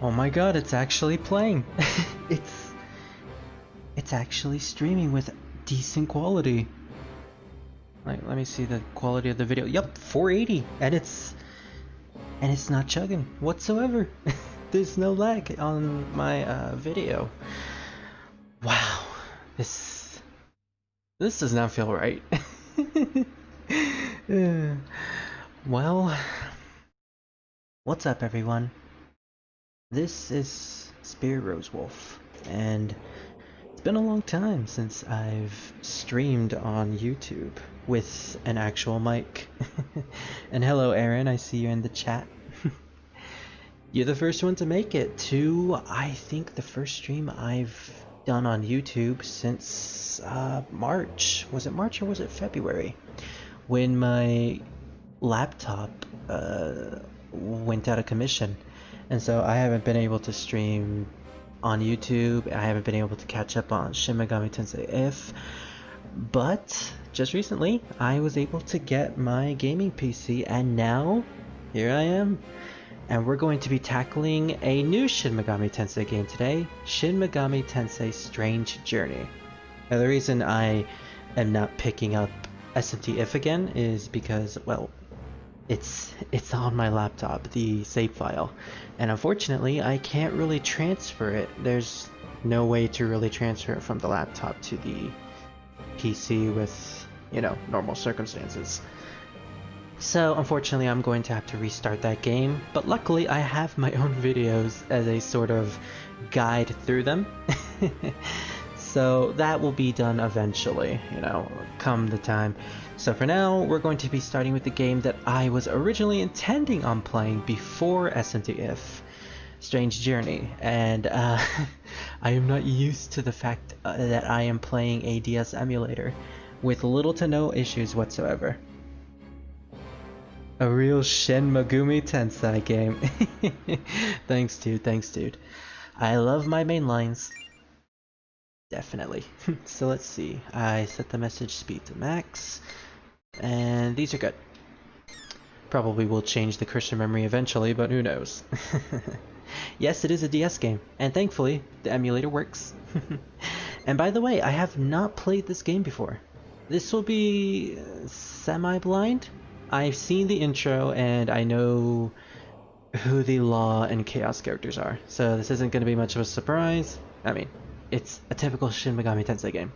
Oh my god, it's actually playing. It's actually streaming with decent quality. Like, let me see the quality of the video. Yep, 480, and it's not chugging whatsoever. There's no lag on my video. Wow, this does not feel right. Well, what's up, everyone? This is Spirit RoseWolf, and it's been a long time since I've streamed on YouTube with an actual mic. And hello, Aaron, I see you in the chat. You're the first one to make it to, I think, the first stream I've done on YouTube since March. Was it March or was it February? When my laptop went out of commission. And so I haven't been able to stream on YouTube. I haven't been able to catch up on Shin Megami Tensei If. But just recently, I was able to get my gaming PC, and now here I am. And we're going to be tackling a new Shin Megami Tensei game today, Shin Megami Tensei Strange Journey. Now, the reason I am not picking up SMT If again is because, well, it's on my laptop, the save file, and unfortunately I can't really transfer it. There's no way to really transfer it from the laptop to the PC with, you know, normal circumstances. So unfortunately I'm going to have to restart that game, but luckily I have my own videos as a sort of guide through them. So that will be done eventually, you know, come the time. So for now, we're going to be starting with the game that I was originally intending on playing before SMT If, Strange Journey, and I am not used to the fact that I am playing a DS emulator with little to no issues whatsoever. A real Shin Megami Tensei game. Thanks, dude. I love my main lines. Definitely. So let's see. I set the message speed to max, and these are good. Probably will change the cursor memory eventually, but who knows. Yes, it is a DS game, and thankfully the emulator works. And by the way, I have not played this game before. This will be semi-blind. I've seen the intro and I know who the Law and Chaos characters are, so this isn't going to be much of a surprise. I mean, it's a typical Shin Megami Tensei game.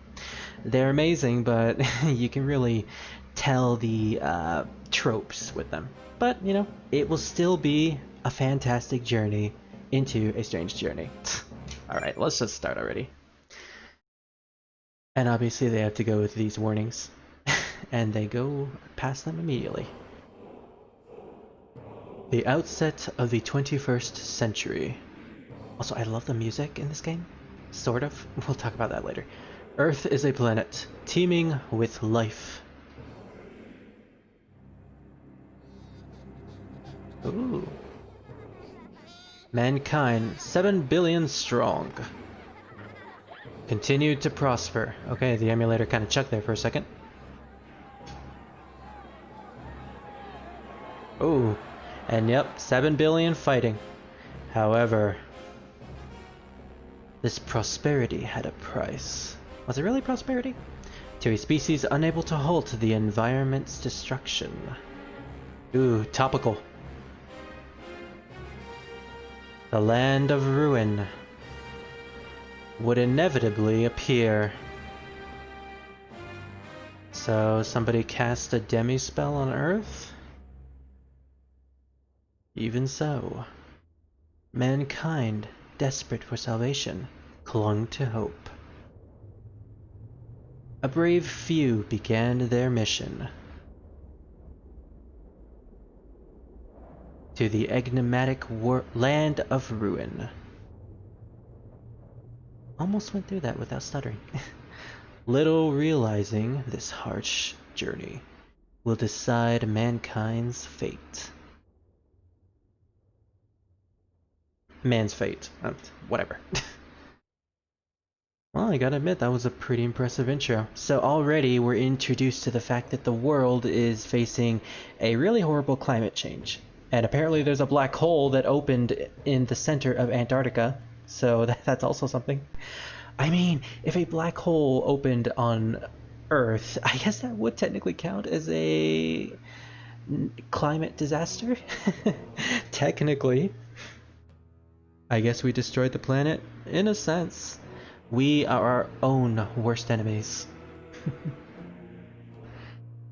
They're amazing, but you can really tell the tropes with them. But, you know, it will still be a fantastic journey into a strange journey. Alright, let's just start already. And obviously they have to go with these warnings. And they go past them immediately. The outset of the 21st century. Also, I love the music in this game. Sort of. We'll talk about that later. Earth is a planet teeming with life. Ooh. Mankind 7 billion strong. Continued to prosper. Okay, the emulator kind of chucked there for a second. Ooh. And yep, 7 billion fighting. However, this prosperity had a price. Was it really prosperity? To a species unable to halt the environment's destruction. Ooh, topical. The land of ruin would inevitably appear. So somebody cast a demi-spell on Earth? Even so, mankind, desperate for salvation, clung to hope. A brave few began their mission to the enigmatic land of ruin. Almost went through that without stuttering. Little realizing this harsh journey will decide mankind's fate. Man's fate. Whatever. Well, I gotta admit, that was a pretty impressive intro. So already we're introduced to the fact that the world is facing a really horrible climate change. And apparently there's a black hole that opened in the center of Antarctica, so that's also something. I mean, if a black hole opened on Earth, I guess that would technically count as a climate disaster. Technically. I guess we destroyed the planet, in a sense. We are our own worst enemies.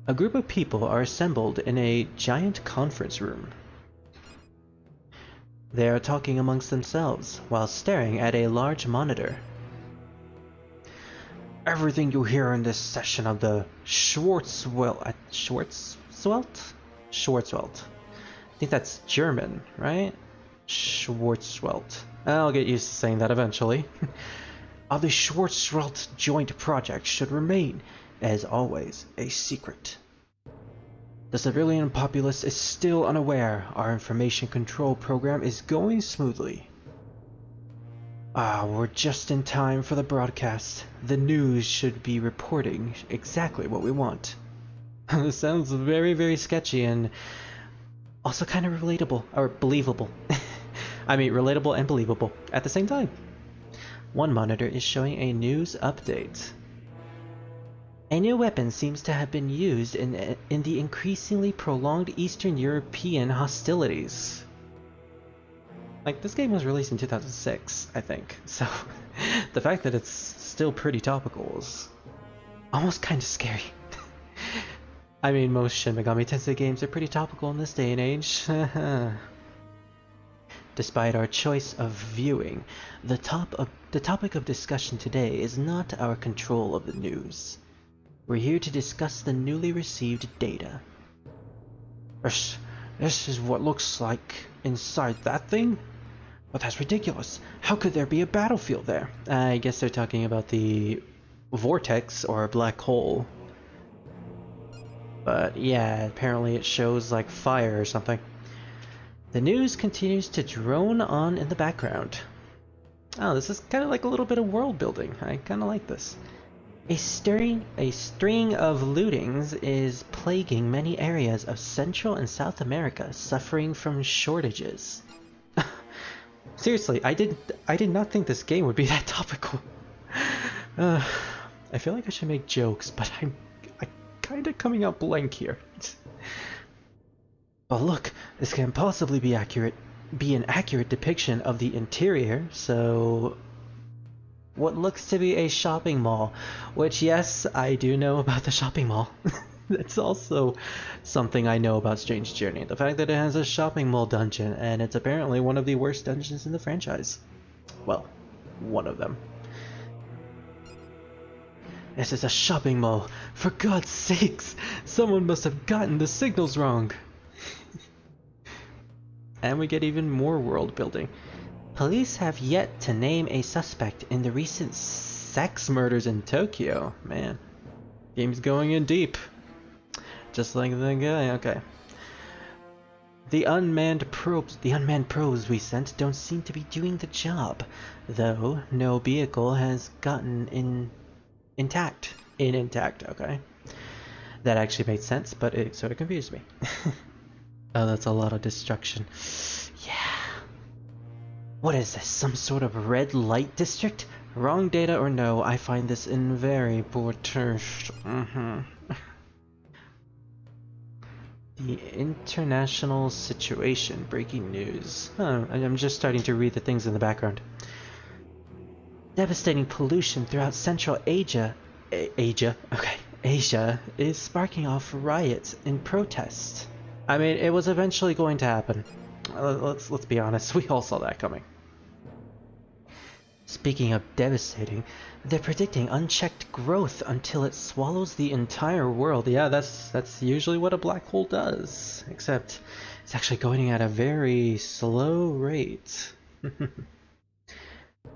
A group of people are assembled in a giant conference room. They are talking amongst themselves while staring at a large monitor. Everything you hear in this session of the Schwarzwelt. I think that's German, right? Schwarzwelt. I'll get used to saying that eventually. Of the Schwarzwelt joint project should remain, as always, a secret. The civilian populace is still unaware our information control program is going smoothly. We're just in time for the broadcast. The news should be reporting exactly what we want. This sounds very, very sketchy and also kind of relatable, or believable. I mean, relatable and believable at the same time. One monitor is showing a news update. A new weapon seems to have been used in the increasingly prolonged Eastern European hostilities. Like, this game was released in 2006, I think, so the fact that it's still pretty topical is almost kind of scary. I mean, most Shin Megami Tensei games are pretty topical in this day and age. Despite our choice of viewing, the topic of discussion today is not our control of the news. We're here to discuss the newly received data. This is what looks like inside that thing? But that's ridiculous. How could there be a battlefield there? I guess they're talking about the vortex or black hole. But yeah, apparently it shows like fire or something. The news continues to drone on in the background. Oh, this is kind of like a little bit of world building. I kind of like this. A string of lootings is plaguing many areas of Central and South America, suffering from shortages. Seriously, I did not think this game would be that topical. I feel like I should make jokes, but I'm kind of coming out blank here. But look, this can't possibly be an accurate depiction of the interior, so what looks to be a shopping mall, which yes, I do know about the shopping mall. That's also something I know about Strange Journey, the fact that it has a shopping mall dungeon, and it's apparently one of the worst dungeons in the franchise. Well, one of them. This is a shopping mall. For God's sakes, someone must have gotten the signals wrong. And we get even more world building. Police have yet to name a suspect in the recent sex murders in Tokyo. Man, game's going in deep. Just like the guy, okay. The unmanned probes we sent don't seem to be doing the job, though no vehicle has gotten intact, okay. That actually made sense, but it sort of confused me. Oh, that's a lot of destruction. Yeah. What is this, some sort of red light district? Wrong data or no, I find this in very poor taste. The international situation, breaking news. Oh, I'm just starting to read the things in the background. Devastating pollution throughout Central Asia is sparking off riots in protest. I mean, it was eventually going to happen. Let's be honest, we all saw that coming. Speaking of devastating, they're predicting unchecked growth until it swallows the entire world. Yeah, that's usually what a black hole does, except it's actually going at a very slow rate.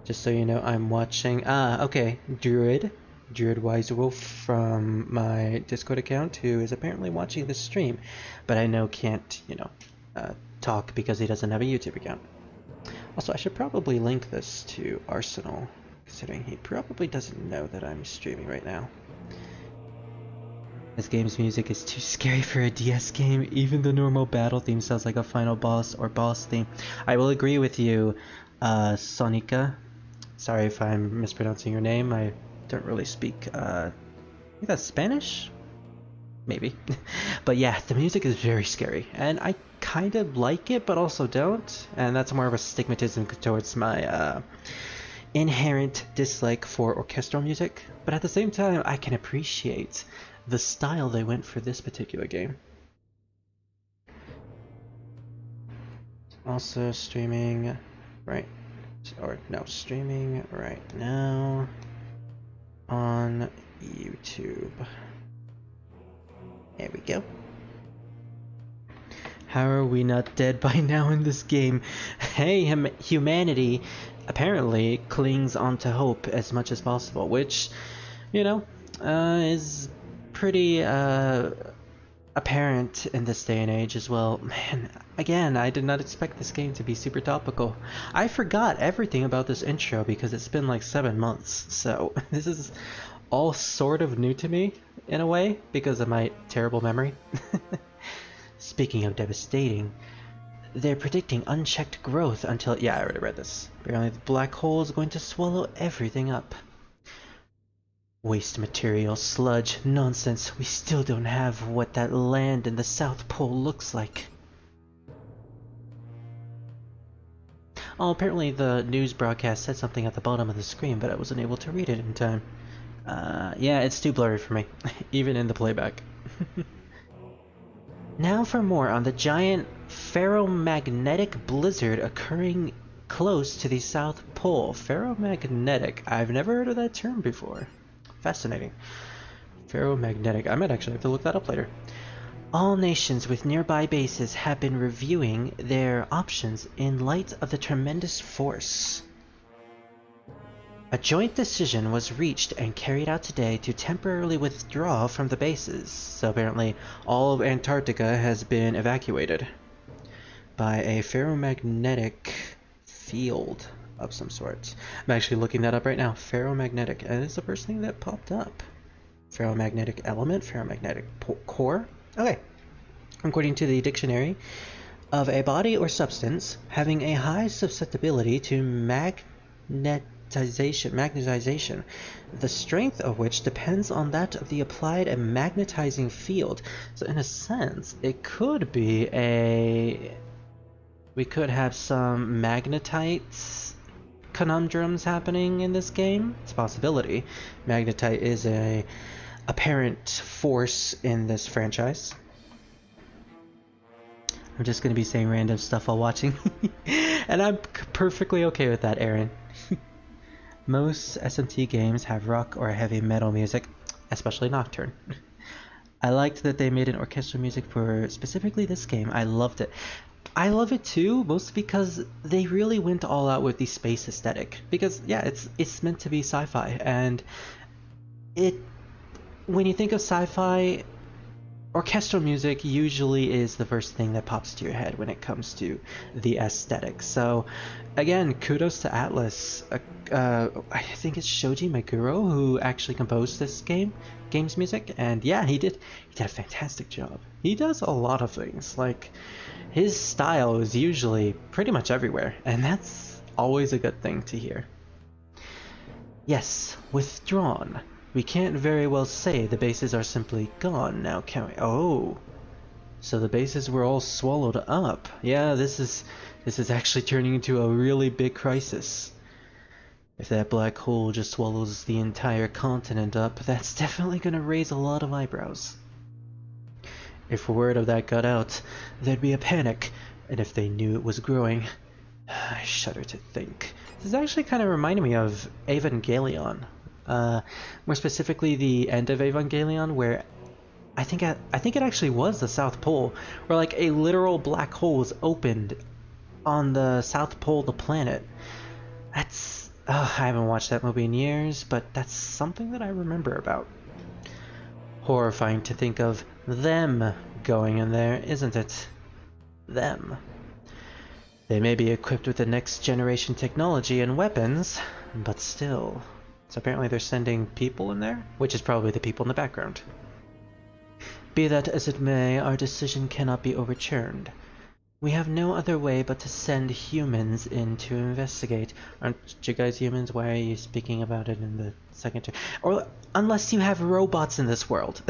Just so you know, I'm watching. Okay, Druid RoseWolf from my Discord account, who is apparently watching this stream, but I know can't, talk because he doesn't have a YouTube account. Also, I should probably link this to Arsenal, considering he probably doesn't know that I'm streaming right now. This game's music is too scary for a DS game. Even the normal battle theme sounds like a final boss or boss theme. I will agree with you, Sonika. Sorry if I'm mispronouncing your name. I don't really speak, I think that's Spanish? Maybe. But yeah, the music is very scary. And I kind of like it, but also don't. And that's more of a stigmatism towards my, inherent dislike for orchestral music. But at the same time, I can appreciate the style they went for this particular game. Also streaming right, or no, streaming right now on YouTube. There we go. How are we not dead by now in this game? Hey, humanity apparently clings onto hope as much as possible, which, you know, is pretty apparent in this day and age as well. Man, again, I did not expect this game to be super topical. I forgot everything about this intro because it's been like 7 months, so this is all sort of new to me in a way because of my terrible memory. Speaking of devastating, they're predicting unchecked growth until... Yeah, I already read this. Apparently the black hole is going to swallow everything up. Waste material, sludge, nonsense. We still don't have what that land in the South Pole looks like. Oh, apparently the news broadcast said something at the bottom of the screen, but I wasn't able to read it in time. Yeah, it's too blurry for me, even in the playback. Now for more on the giant ferromagnetic blizzard occurring close to the South Pole. Ferromagnetic. I've never heard of that term before. Fascinating. Ferromagnetic. I might actually have to look that up later. All nations with nearby bases have been reviewing their options in light of the tremendous force. A joint decision was reached and carried out today to temporarily withdraw from the bases. So apparently all of Antarctica has been evacuated by a ferromagnetic field of some sort. I'm actually looking that up right now. Ferromagnetic, and it's the first thing that popped up. Ferromagnetic element, ferromagnetic core. Okay. According to the dictionary, of a body or substance having a high susceptibility to magnetization, the strength of which depends on that of the applied a magnetizing field. So in a sense, it could be a... We could have some magnetite conundrums happening in this game. It's a possibility. Magnetite is a apparent force in this franchise. I'm just going to be saying random stuff while watching. And I'm perfectly okay with that, Aaron. Most SMT games have rock or heavy metal music, especially Nocturne. I liked that they made an orchestral music for specifically this game. I loved it. I love it too, mostly because they really went all out with the space aesthetic. Because yeah, it's meant to be sci-fi, and when you think of sci-fi, orchestral music usually is the first thing that pops to your head when it comes to the aesthetic. So again, kudos to Atlus. I think it's Shoji Meguro who actually composed this game's music, and yeah, he did a fantastic job. He does a lot of things. Like, his style is usually pretty much everywhere, and that's always a good thing to hear. Yes, withdrawn. We can't very well say the bases are simply gone now, can we? Oh, so the bases were all swallowed up. Yeah, this is actually turning into a really big crisis. If that black hole just swallows the entire continent up, that's definitely gonna raise a lot of eyebrows. If word of that got out, there'd be a panic, and if they knew it was growing, I shudder to think. This is actually kind of reminding me of Evangelion. More specifically the end of Evangelion, where I think it actually was the South Pole, where like a literal black hole was opened on the South Pole of the planet. That's... I haven't watched that movie in years, but that's something that I remember about. Horrifying to think of them going in there, isn't it? Them. They may be equipped with the next generation technology and weapons, but still. So apparently they're sending people in there, which is probably the people in the background. Be that as it may, our decision cannot be overturned. We have no other way but to send humans in to investigate. Aren't you guys humans? Why are you speaking about it in the second term? Or unless you have robots in this world.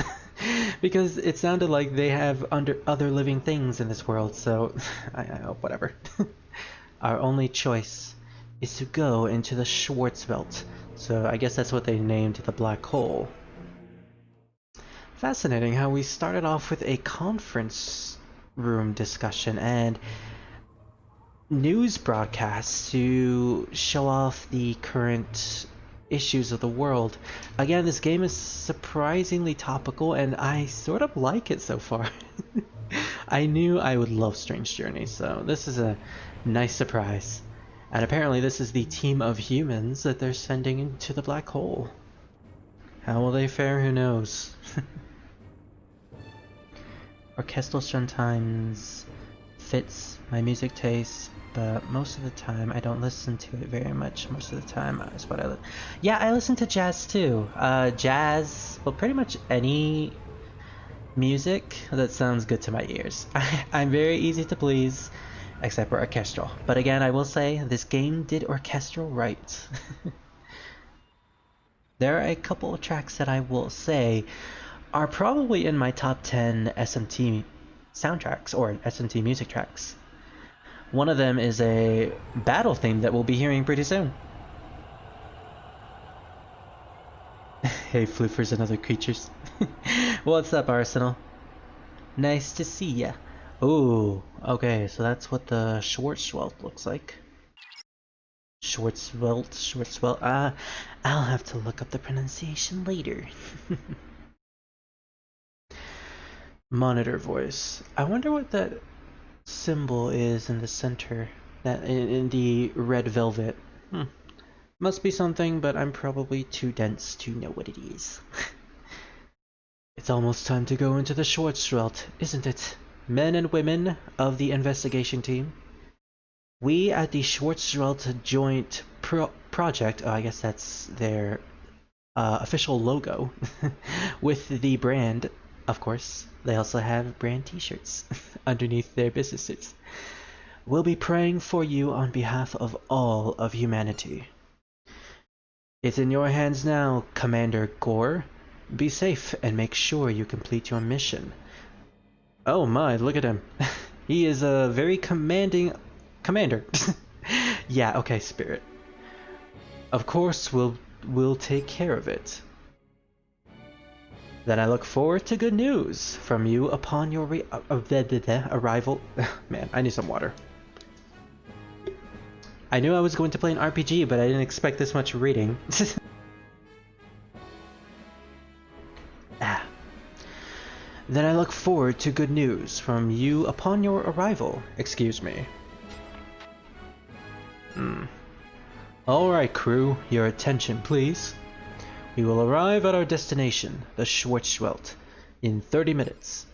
Because it sounded like they have other living things in this world, so whatever. Our only choice is to go into the Schwarzwelt. So I guess that's what they named the black hole. Fascinating how we started off with a conference room discussion and news broadcasts to show off the current issues of the world. Again, this game is surprisingly topical and I sort of like it so far. I knew I would love Strange Journey, so this is a nice surprise. And apparently this is the team of humans that they're sending into the black hole. How will they fare? Who knows? Orchestral sometimes fits my music taste, but most of the time I don't listen to it very much. Most of the time is what I listen to jazz too. Jazz, well, pretty much any music that sounds good to my ears. I'm very easy to please, except for orchestral. But again, I will say this game did orchestral right. There are a couple of tracks that I will say are probably in my top 10 SMT soundtracks or SMT music tracks. One of them is a battle theme that we'll be hearing pretty soon. Hey floofers and other creatures. What's up, Arsenal? Nice to see ya. Ooh, okay, so that's what the Schwarzwelt looks like. Schwarzwelt. I'll have to look up the pronunciation later. Monitor voice. I wonder what that symbol is in the center, that in the red velvet. Must be something, but I'm probably too dense to know what it is. It's almost time to go into the Schwarzwelt, isn't it? Men and women of the investigation team. We at the Schwarzwelt Joint Project, I guess that's their official logo, with the brand, of course. They also have brand t-shirts underneath their business suits. We'll be praying for you on behalf of all of humanity. It's in your hands now, Commander Gore. Be safe and make sure you complete your mission. Oh my, look at him. He is a very commanding commander. Yeah, okay, Spirit. Of course, we'll take care of it. Then I look forward to good news from you upon your arrival. Man, I need some water. I knew I was going to play an RPG, but I didn't expect this much reading. Then I look forward to good news from you upon your arrival. Excuse me. Alright, crew, your attention, please. We will arrive at our destination, the Schwarzwelt, in 30 minutes.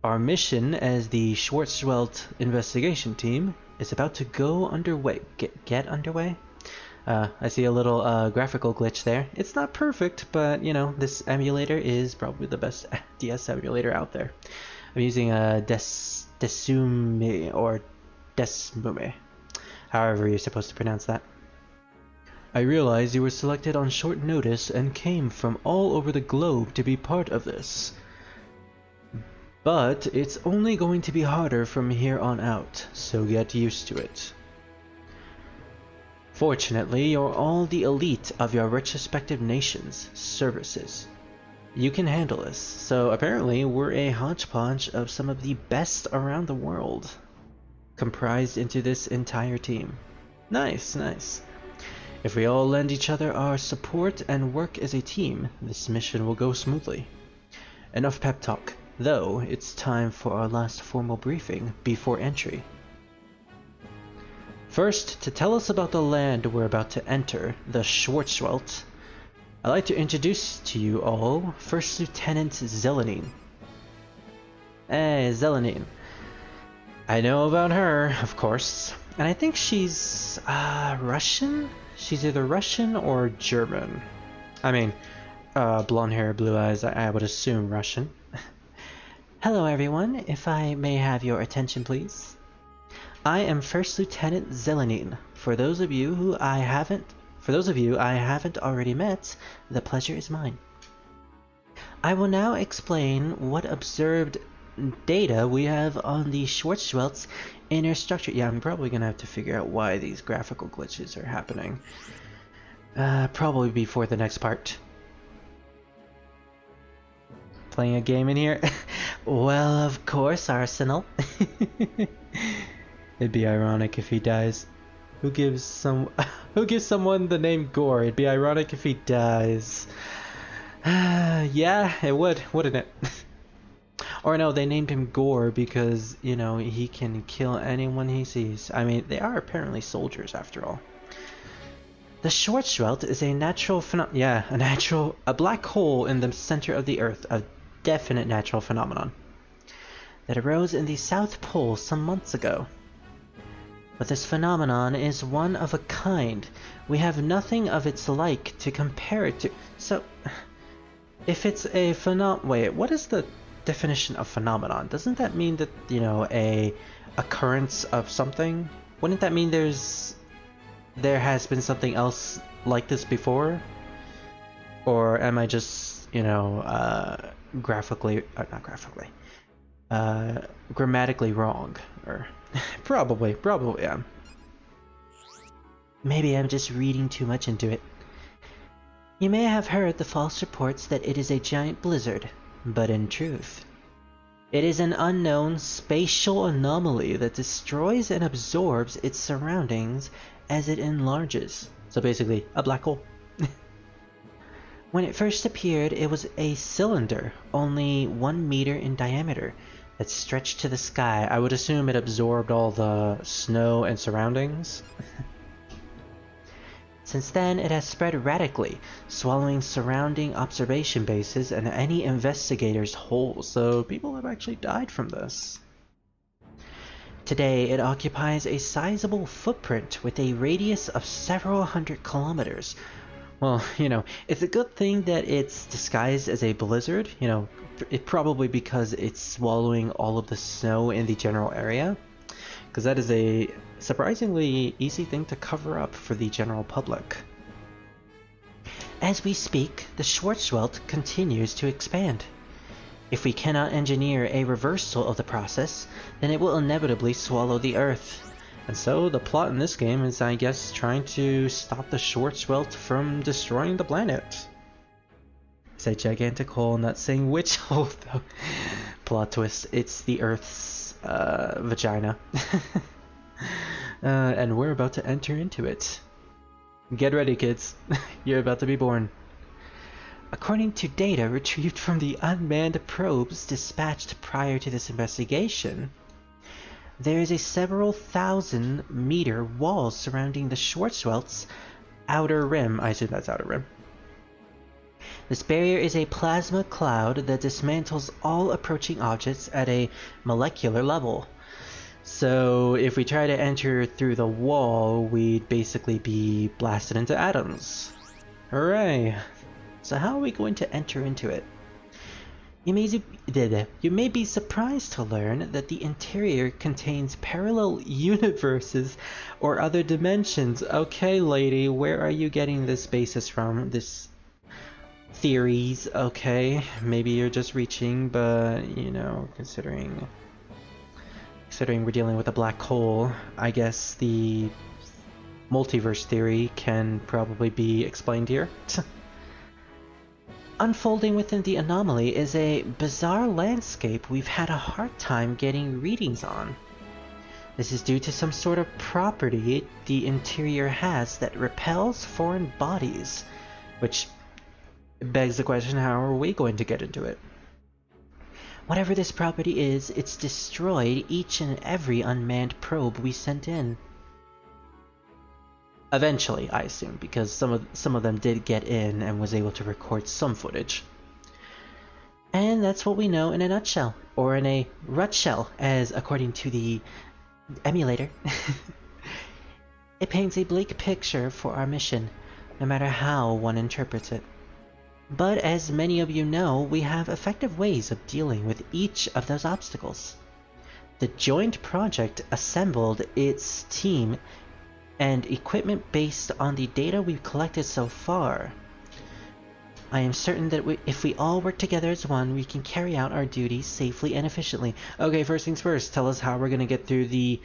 Our mission as the Schwarzwelt investigation team is about to go underway. Get underway? I see a little graphical glitch there. It's not perfect, but you know, this emulator is probably the best DS emulator out there. I'm using a Desume or Desmume, however you're supposed to pronounce that. I realize you were selected on short notice and came from all over the globe to be part of this. But it's only going to be harder from here on out, so get used to it. Fortunately, you're all the elite of your respective nations' services. You can handle this, so apparently we're a hodgepodge of some of the best around the world, comprised into this entire team. Nice, nice. If we all lend each other our support and work as a team, this mission will go smoothly. Enough pep talk, though it's time for our last formal briefing before entry. First, to tell us about the land we're about to enter, the Schwarzwelt, I'd like to introduce to you all First Lieutenant Zelenine. Hey, Zelenine. I know about her, of course, and I think she's Russian? She's either Russian or German. I mean, blonde hair, blue eyes, I would assume Russian. Hello everyone, if I may have your attention please. I am First Lieutenant Zelenine. For those of you I haven't already met, the pleasure is mine. I will now explain what observed data we have on the Schwarzwald's inner structure. Yeah, I'm probably gonna have to figure out why these graphical glitches are happening. Probably before the next part. Playing a game in here? Well, of course, Arsenal. It'd be ironic if he dies. Who gives someone the name Gore? It'd be ironic if he dies. Yeah, it would, wouldn't it? Or no, they named him Gore because, you know, he can kill anyone he sees. I mean, they are apparently soldiers after all. The Schwarzwald is a natural a black hole in the center of the Earth, a definite natural phenomenon that arose in the South Pole some months ago. But this phenomenon is one of a kind. We have nothing of its like to compare it to. So, if it's a wait, what is the definition of phenomenon? Doesn't that mean that, you know, a occurrence of something? Wouldn't that mean there has been something else like this before? Or am I just, you know, grammatically wrong? Or probably am. Maybe I'm just reading too much into it. You may have heard the false reports that it is a giant blizzard, but in truth, it is an unknown spatial anomaly that destroys and absorbs its surroundings as it enlarges. So basically, a black hole. When it first appeared, it was a cylinder, only 1 meter in diameter, that stretched to the sky. I would assume it absorbed all the snow and surroundings. Since then, it has spread radically, swallowing surrounding observation bases and any investigators whole, so people have actually died from this. Today, it occupies a sizable footprint with a radius of several hundred kilometers. Well, you know, it's a good thing that it's disguised as a blizzard, you know, probably because it's swallowing all of the snow in the general area, because that is a surprisingly easy thing to cover up for the general public. As we speak, the Schwarzwald continues to expand. If we cannot engineer a reversal of the process, then it will inevitably swallow the Earth. And so the plot in this game is, I guess, trying to stop the Schwarzwald from destroying the planet. It's a gigantic hole, not saying which hole though. Plot twist, it's the Earth's vagina. And we're about to enter into it. Get ready, kids. You're about to be born. According to data retrieved from the unmanned probes dispatched prior to this investigation, there is a several thousand meter wall surrounding the Schwarzwald's outer rim. I assume that's outer rim. This barrier is a plasma cloud that dismantles all approaching objects at a molecular level. So if we try to enter through the wall, we'd basically be blasted into atoms. Hooray! So how are we going to enter into it? You may be surprised to learn that the interior contains parallel universes or other dimensions. Okay, lady, where are you getting this basis from? This theories, okay? Maybe you're just reaching, but, you know, considering we're dealing with a black hole, I guess the multiverse theory can probably be explained here. Unfolding within the anomaly is a bizarre landscape we've had a hard time getting readings on. This is due to some sort of property the interior has that repels foreign bodies, which begs the question, how are we going to get into it? Whatever this property is, it's destroyed each and every unmanned probe we sent in. Eventually, I assume, because some of them did get in and was able to record some footage. And that's what we know in a nutshell, or in a rutshell, as according to the emulator. It paints a bleak picture for our mission, no matter how one interprets it. But as many of you know, we have effective ways of dealing with each of those obstacles. The joint project assembled its team and equipment based on the data we've collected so far. I am certain that if we all work together as one, we can carry out our duties safely and efficiently. Okay, first things first, tell us how we're gonna get through the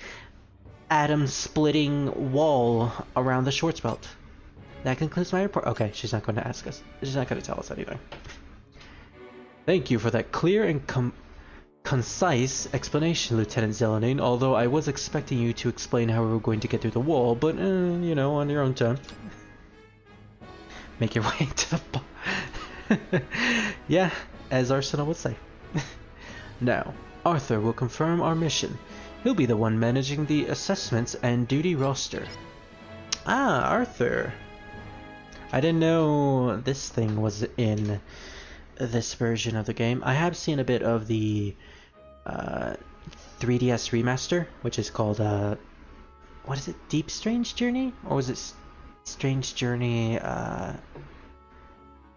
atom-splitting wall around the Schwarzwelt. That concludes my report. Okay, she's not going to ask us. She's not going to tell us anything. Thank you for that clear and concise explanation, Lieutenant Zelenine, although I was expecting you to explain how we were going to get through the wall, but, you know, on your own time. Make your way to the bar. Yeah, as Arsenal would say. Now, Arthur will confirm our mission. He'll be the one managing the assessments and duty roster. Ah, Arthur. I didn't know this thing was in this version of the game. I have seen a bit of the 3DS remaster, which is called, what is it? Deep Strange Journey? Or was it Strange Journey?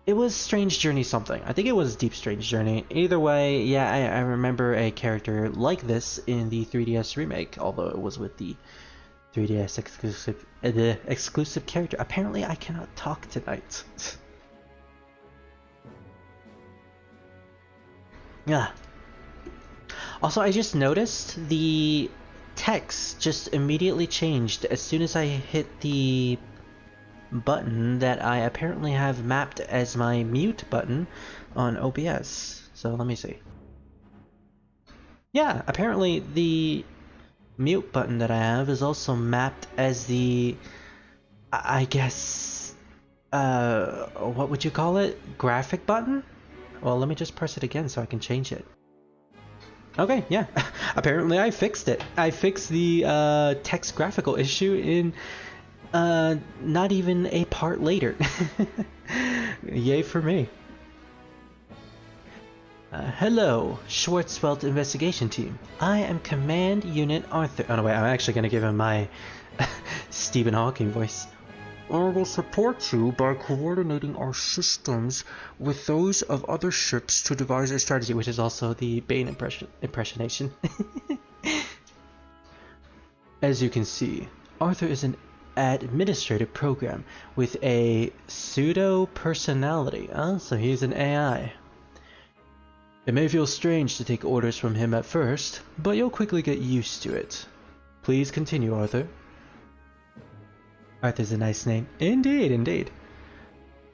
It was Strange Journey something. I think it was Deep Strange Journey. Either way, yeah, I remember a character like this in the 3DS remake, although it was with the 3DS exclusive character. Apparently I cannot talk tonight. Yeah. Also, I just noticed the text just immediately changed as soon as I hit the button that I apparently have mapped as my mute button on OBS. So let me see. Yeah, apparently the mute button that I have is also mapped as the, I guess, what would you call it? Graphic button? Well, let me just press it again so I can change it. Okay, yeah. Apparently I fixed it. I fixed the text graphical issue in not even a part later. Yay for me. Hello, Schwarzwelt Investigation Team. I am Command Unit Arthur. Oh no, wait, I'm actually going to give him my Stephen Hawking voice. I will support you by coordinating our systems with those of other ships to devise a strategy, which is also the Bane impersonation. As you can see, Arthur is an administrative program with a pseudo-personality. So he's an AI. It may feel strange to take orders from him at first, but you'll quickly get used to it. Please continue, Arthur. Arthur's a nice name. Indeed, indeed.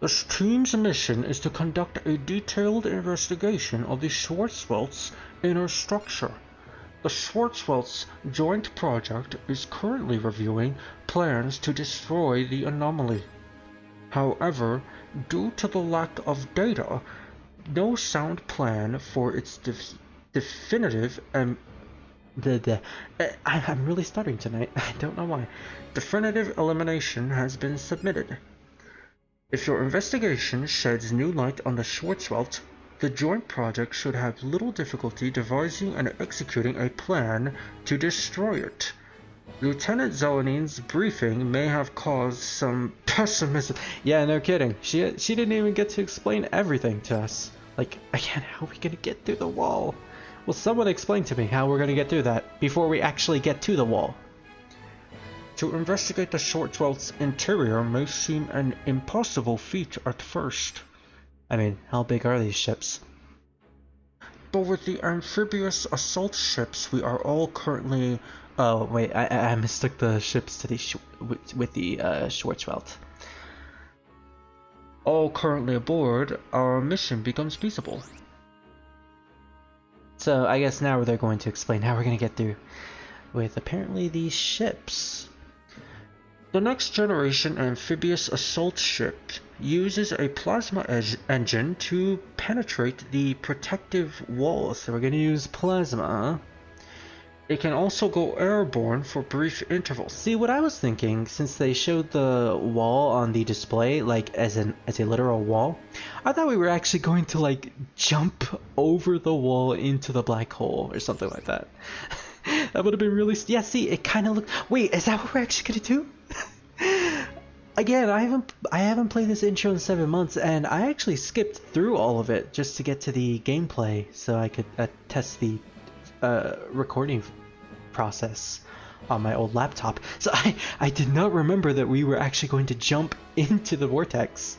This team's mission is to conduct a detailed investigation of the Schwarzwelt's inner structure. The Schwarzwelt's joint project is currently reviewing plans to destroy the anomaly. However, due to the lack of data, no sound plan for its definitive I'm really stuttering tonight. I don't know why. Definitive elimination has been submitted. If your investigation sheds new light on the Schwarzwelt, the joint project should have little difficulty devising and executing a plan to destroy it. Lieutenant Zelenine's briefing may have caused some pessimism. Yeah, no kidding. She didn't even get to explain everything to us. Like, again, how are we gonna get through the wall? Will someone explain to me how we're gonna get through that before we actually get to the wall? To investigate the Schwarzwelt's interior may seem an impossible feat at first. I mean, how big are these ships? But with the amphibious assault ships we are all currently... Oh, wait, I mistook the ships to the with the Schwarzwelt. All currently aboard, our mission becomes feasible. So I guess now they're going to explain how we're going to get through with apparently these ships. The next generation amphibious assault ship uses a plasma engine to penetrate the protective walls. So we're going to use plasma. It can also go airborne for brief intervals. See, what I was thinking, since they showed the wall on the display, like as a literal wall, I thought we were actually going to like jump over the wall into the black hole or something like that. That would have been really... Yeah, see, it kind of looked... Wait, is that what we're actually going to do? again, I haven't played this intro in 7 months, and I actually skipped through all of it just to get to the gameplay so I could test the recording process on my old laptop. So I did not remember that we were actually going to jump into the vortex.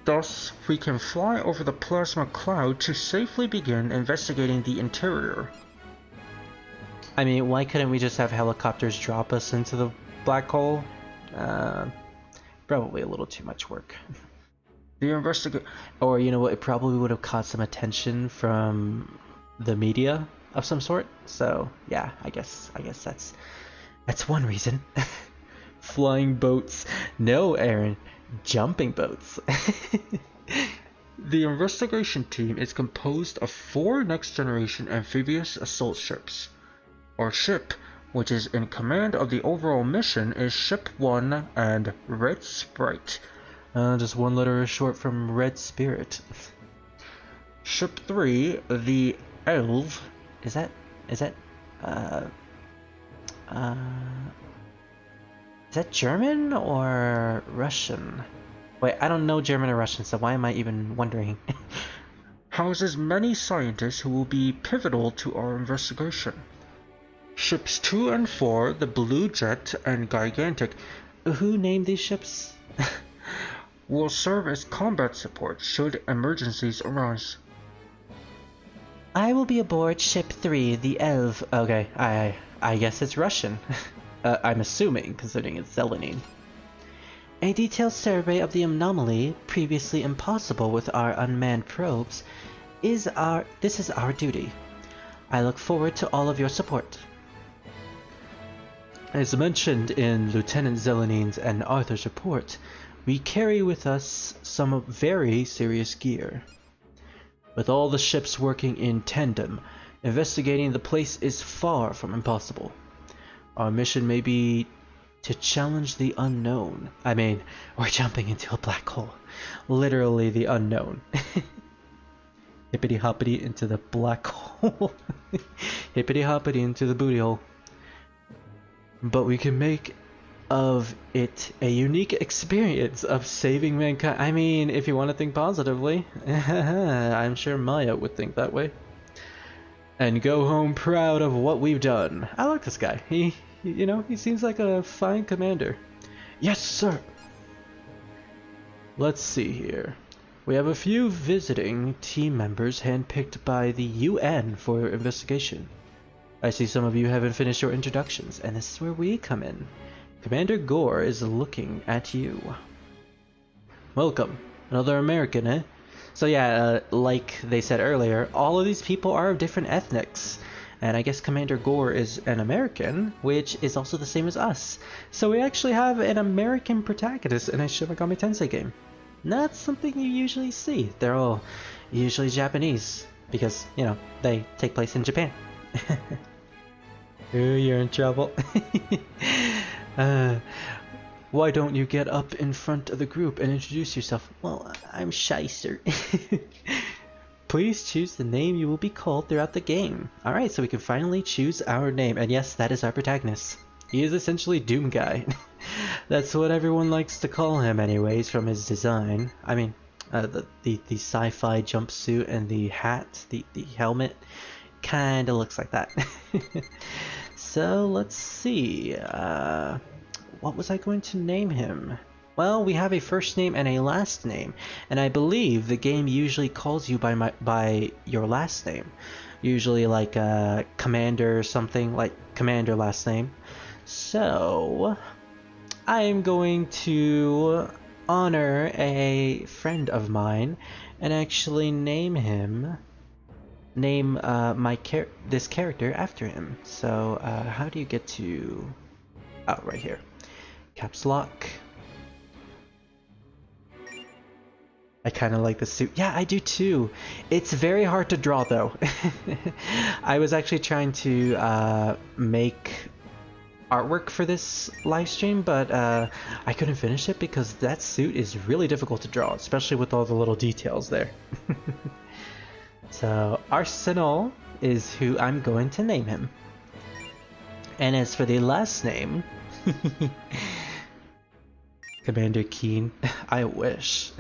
Thus, we can fly over the plasma cloud to safely begin investigating the interior. I mean, why couldn't we just have helicopters drop us into the black hole? Probably a little too much work. Or you know what, it probably would have caught some attention from the media of some sort. So yeah, I guess that's one reason. Flying boats. No, Aaron. Jumping boats. The investigation team is composed of 4 next-generation amphibious assault ships. Our ship, which is in command of the overall mission, is Ship 1 and Red Sprite. Just one letter short from Red Spirit. Ship 3, the Elf. Is that German or Russian? Wait, I don't know German or Russian, so why am I even wondering? Houses many scientists who will be pivotal to our investigation. Ships 2 and 4, the Blue Jet and Gigantic, Who named these ships? will serve as combat support should emergencies arise. I will be aboard Ship 3, the Elf. Okay, I guess it's Russian. I'm assuming, considering it's Zelenine. A detailed survey of the anomaly, previously impossible with our unmanned probes, this is our duty. I look forward to all of your support. As mentioned in Lieutenant Zelenine's and Arthur's report, we carry with us some very serious gear. With all the ships working in tandem, investigating the place is far from impossible. Our mission may be to challenge the unknown. I mean, we're jumping into a black hole. Literally the unknown. Hippity hoppity into the black hole. Hippity hoppity into the booty hole. But we can make of it a unique experience of saving mankind. I mean, if you want to think positively. I'm sure Maya would think that way. And go home proud of what we've done. I like this guy. He seems like a fine commander. Yes, sir. Let's see here. We have a few visiting team members handpicked by the UN for investigation. I see some of you haven't finished your introductions, and this is where we come in. Commander Gore is looking at you. Welcome. Another American, eh? So yeah, like they said earlier, all of these people are of different ethnics. And I guess Commander Gore is an American, which is also the same as us. So we actually have an American protagonist in a Shin Megami Tensei game. Not something you usually see. They're all usually Japanese, because, you know, they take place in Japan. Ooh, you're in trouble. Why don't you get up in front of the group and introduce yourself? Well, I'm shy, sir. Please choose the name you will be called throughout the game. Alright, so we can finally choose our name. And yes, that is our protagonist. He is essentially Doom Guy. That's what everyone likes to call him anyways, from his design. I mean, the sci-fi jumpsuit and the hat, the helmet, kinda looks like that. So, let's see. What was I going to name him? Well, we have a first name and a last name, and I believe the game usually calls you by your last name. Usually like Commander or something, like Commander last name. So, I am going to honor a friend of mine and actually name this character after him. So, how do you get to... Oh, right here. Caps lock. I kind of like the suit. Yeah, I do too. It's very hard to draw though. I was actually trying to make artwork for this live stream, but I couldn't finish it because that suit is really difficult to draw, especially with all the little details there. So Arsenal is who I'm going to name him. And as for the last name, Commander Keen. I wish.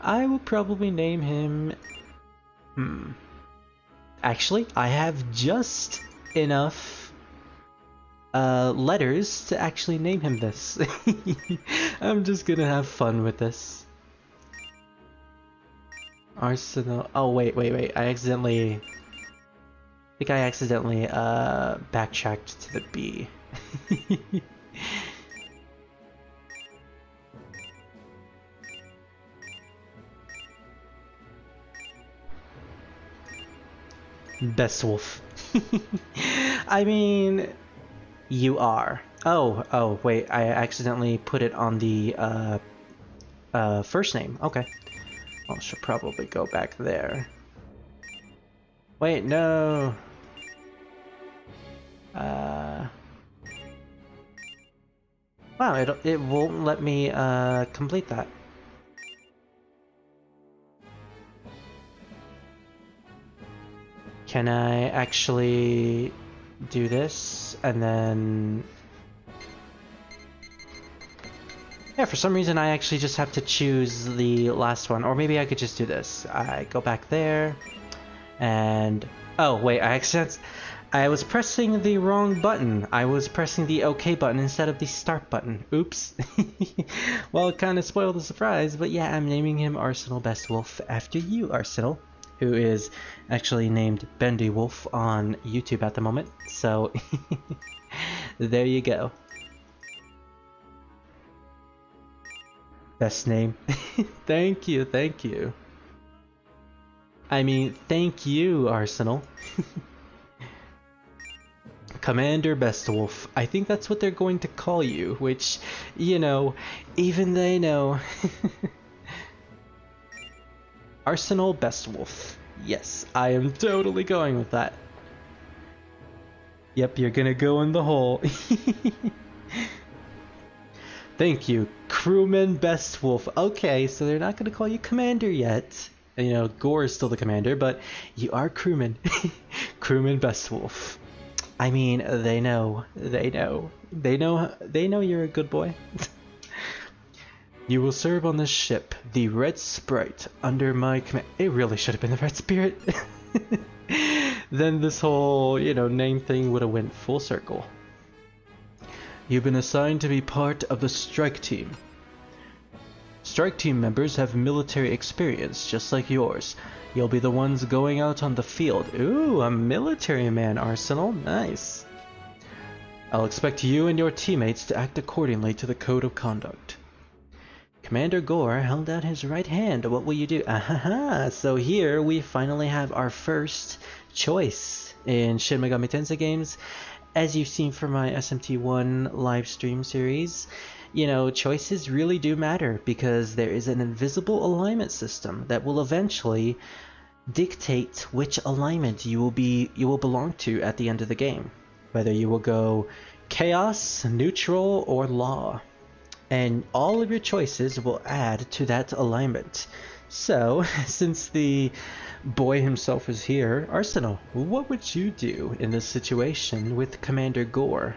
I will probably name him... Actually, I have just enough letters to actually name him this. I'm just gonna have fun with this. Arsenal... Oh, wait. I accidentally... I think I accidentally backtracked to the B. Best Wolf. I mean, you are. Oh, wait, I accidentally put it on the first name. Okay. I should probably go back there. Wait, no. Wow, it won't let me complete that. Can I actually do this and then... Yeah, for some reason I actually just have to choose the last one, or maybe I could just do this. I go back there, and... Oh, wait, I was pressing the wrong button. I was pressing the OK button instead of the start button. Oops. Well, it kind of spoiled the surprise, but yeah, I'm naming him Arsenal Best Wolf after you, Arsenal, who is actually named Bendy Wolf on YouTube at the moment. So, there you go. Best name. Thank you. I mean, thank you, Arsenal. Commander Best Wolf. I think that's what they're going to call you, which, you know, even they know. Arsenal Best Wolf. Yes, I am totally going with that. Yep, you're gonna go in the hole. Thank you, Crewman Best Wolf. Okay, so they're not gonna call you Commander yet. You know, Gore is still the Commander, but you are Crewman. Crewman Best Wolf. I mean, they know you're a good boy. You will serve on this ship, the Red Sprite, under my command. It really should have been the Red Spirit. Then this whole, you know, name thing would have went full circle. You've been assigned to be part of the strike team. Strike team members have military experience, just like yours. You'll be the ones going out on the field. Ooh, a military man, Arsenal. Nice. I'll expect you and your teammates to act accordingly to the code of conduct. Commander Gore held out his right hand. What will you do? Ahaha! So here we finally have our first choice in Shin Megami Tensei games. As you've seen from my SMT1 live stream series, you know, choices really do matter because there is an invisible alignment system that will eventually dictate which alignment you will belong to at the end of the game. Whether you will go chaos, neutral, or law. And all of your choices will add to that alignment. So, since the boy himself is here, Arsenal, what would you do in this situation with Commander Gore?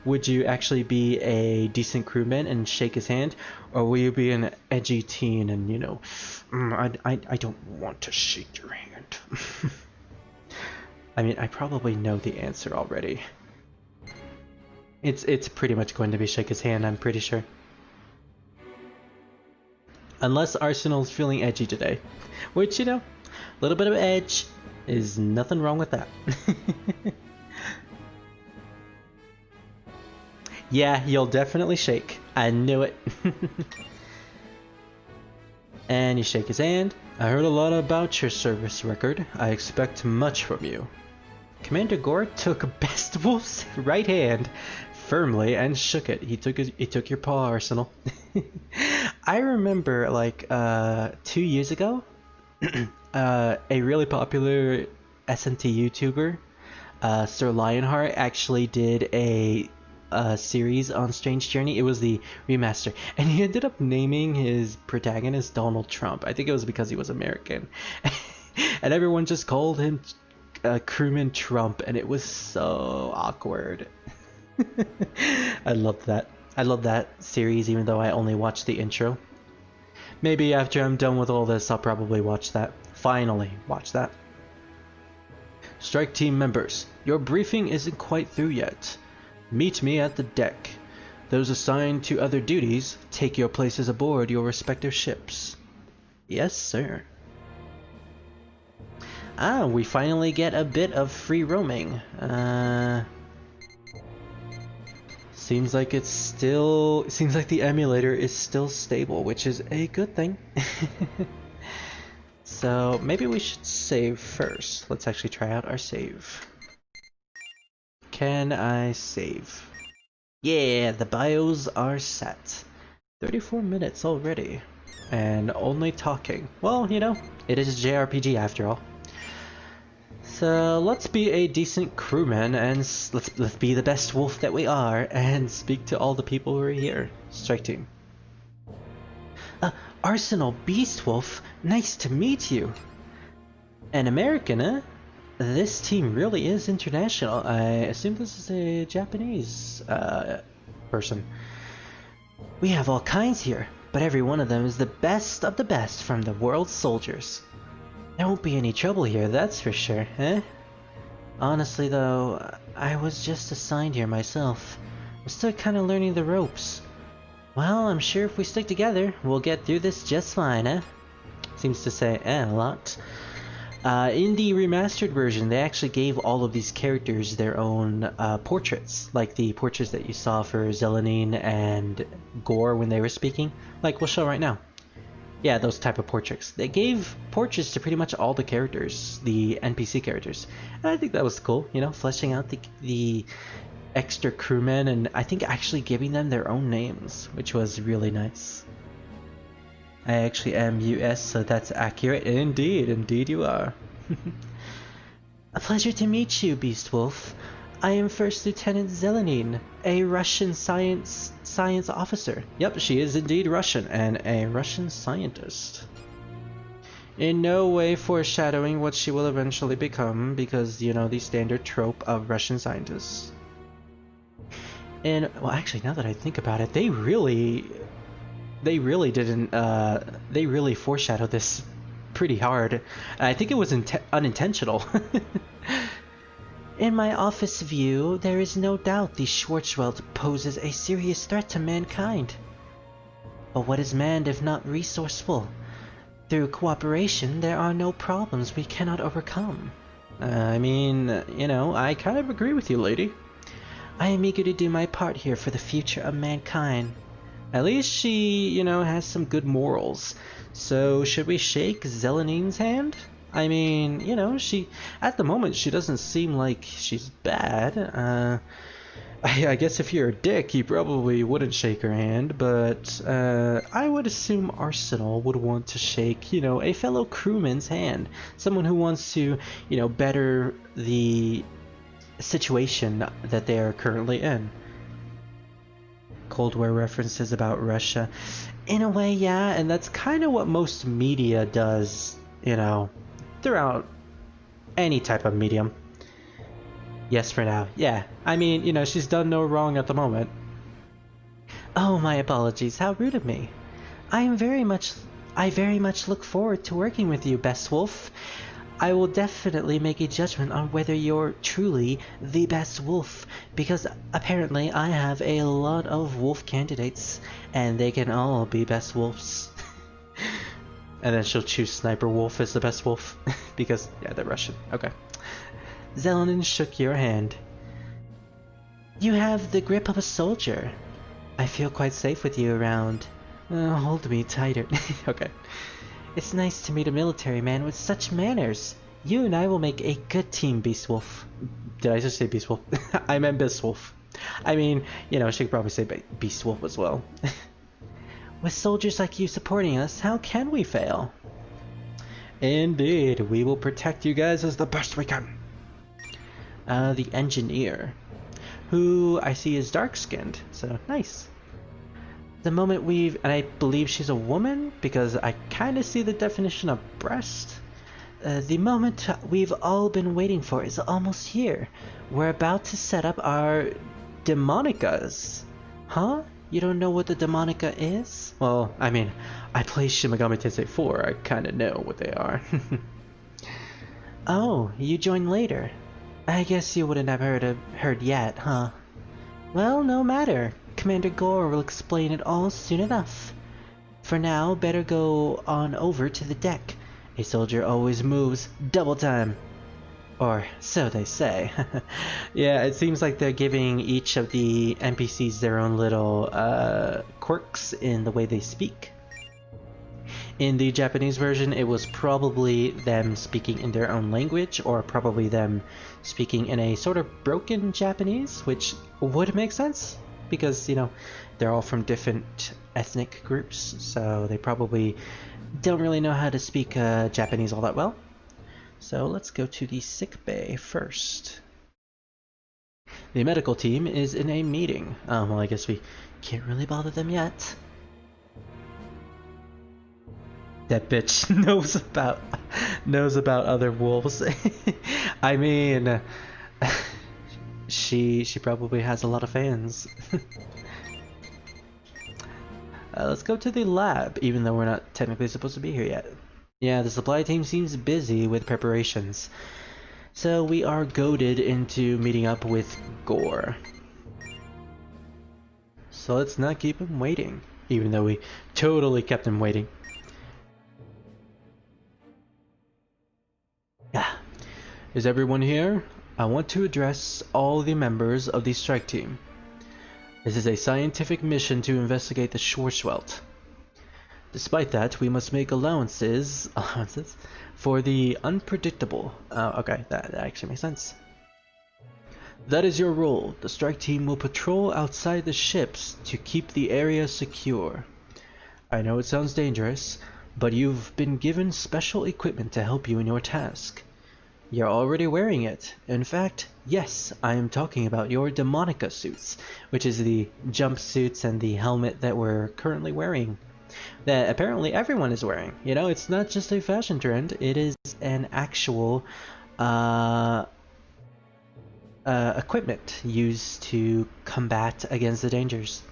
Would you actually be a decent crewman and shake his hand? Or will you be an edgy teen and, you know, I don't want to shake your hand? I mean, I probably know the answer already. It's pretty much going to be shake his hand, I'm pretty sure. Unless Arsenal's feeling edgy today. Which, you know, a little bit of edge is nothing wrong with that. Yeah, you'll definitely shake. I knew it. And you shake his hand. I heard a lot about your service record. I expect much from you. Commander Gore took Best Wolf's right hand firmly and shook it. He took your paw, Arsenal. I remember like 2 years ago, a really popular SMT YouTuber, Sir Lionheart, actually did a series on Strange Journey. It was the remaster, and he ended up naming his protagonist Donald Trump. I think it was because he was American. And everyone just called him Crewman Trump, and it was so awkward. I loved that. I love that series even though I only watched the intro. Maybe after I'm done with all this, I'll probably watch that. Finally, watch that. Strike team members, your briefing isn't quite through yet. Meet me at the deck. Those assigned to other duties, take your places aboard your respective ships. Yes, sir. Ah, we finally get a bit of free roaming. Seems like the emulator is still stable, which is a good thing. So maybe we should save first. Let's actually try out our save. Can I save? Yeah, the bios are set. 34 minutes already. And only talking. Well, you know, it is a JRPG after all. So let's be a decent crewman and let's be the best wolf that we are and speak to all the people who are here. Strike team. Arsenal Beast Wolf, nice to meet you. An American, eh? This team really is international. I assume this is a Japanese person. We have all kinds here, but every one of them is the best of the best from the world's soldiers. There won't be any trouble here, that's for sure, eh? Honestly though, I was just assigned here myself. I'm still kinda learning the ropes. Well, I'm sure if we stick together, we'll get through this just fine, eh? Seems to say a lot. In the remastered version, they actually gave all of these characters their own portraits, like the portraits that you saw for Zelenine and Gore when they were speaking. Like we'll show right now. Yeah, those type of portraits. They gave portraits to pretty much all the characters, the NPC characters. And I think that was cool, you know, fleshing out the extra crewmen and I think actually giving them their own names, which was really nice. I actually am US, so that's accurate. Indeed you are. A pleasure to meet you, Beast Wolf. I am First Lieutenant Zelenine, a Russian science officer. Yep, she is indeed Russian, and a Russian scientist. In no way foreshadowing what she will eventually become, because, you know, the standard trope of Russian scientists. And, well, actually, now that I think about it, they really foreshadowed this pretty hard. I think it was unintentional. In my office view, there is no doubt the Schwarzwald poses a serious threat to mankind. But what is man if not resourceful? Through cooperation, there are no problems we cannot overcome. I mean, you know, I kind of agree with you, lady. I am eager to do my part here for the future of mankind. At least she, you know, has some good morals. So, should we shake Zelenine's hand? I mean, you know, at the moment, she doesn't seem like she's bad. I guess if you're a dick, you probably wouldn't shake her hand, but I would assume Arsenal would want to shake, you know, a fellow crewman's hand. Someone who wants to, you know, better the situation that they are currently in. Cold War references about Russia. In a way, yeah, and that's kind of what most media does, you know, throughout any type of medium. Yes, for now. Yeah, I mean, you know, she's done no wrong at the moment. Oh, my apologies. How rude of me. I very much look forward to working with you, Best Wolf. I will definitely make a judgment on whether you're truly the best wolf, because apparently I have a lot of wolf candidates, and they can all be best wolves. And then she'll choose Sniper Wolf as the best wolf, because, yeah, they're Russian. Okay. Zelenine shook your hand. You have the grip of a soldier. I feel quite safe with you around. Hold me tighter. Okay. It's nice to meet a military man with such manners. You and I will make a good team, Beast Wolf. Did I just say Beast Wolf? I meant Beast Wolf. I mean, you know, she could probably say Beast Wolf as well. With soldiers like you supporting us, how can we fail? Indeed, we will protect you guys as the best we can. The engineer, who I see is dark-skinned, so nice. The moment and I believe she's a woman, because I kind of see the definition of breast. The moment we've all been waiting for is almost here. We're about to set up our demonicas. Huh? You don't know what the Demonica is? Well, I mean, I play Shin Megami Tensei 4. I kinda know what they are. Oh, you joined later. I guess you wouldn't have heard yet, huh? Well, no matter. Commander Gore will explain it all soon enough. For now, better go on over to the deck. A soldier always moves double time. Or so they say. Yeah, it seems like they're giving each of the NPCs their own little quirks in the way they speak. In the Japanese version, it was probably them speaking in their own language, or probably them speaking in a sort of broken Japanese, which would make sense, because, you know, they're all from different ethnic groups, so they probably don't really know how to speak Japanese all that well. So let's go to the sick bay first. The medical team is in a meeting. Well, I guess we can't really bother them yet. That bitch knows about other wolves. I mean, she probably has a lot of fans. Let's go to the lab, even though we're not technically supposed to be here yet. Yeah, the supply team seems busy with preparations, so we are goaded into meeting up with Gore. So let's not keep him waiting, even though we totally kept him waiting. Yeah. Is everyone here? I want to address all the members of the strike team. This is a scientific mission to investigate the Schwarzwald. Despite that, we must make allowances for the unpredictable. Okay, that actually makes sense. That is your role. The strike team will patrol outside the ships to keep the area secure. I know it sounds dangerous, but you've been given special equipment to help you in your task. You're already wearing it. In fact, yes, I am talking about your Demonica suits, which is the jumpsuits and the helmet that we're currently wearing. That apparently everyone is wearing. You know, it's not just a fashion trend, it is an actual equipment used to combat against the dangers.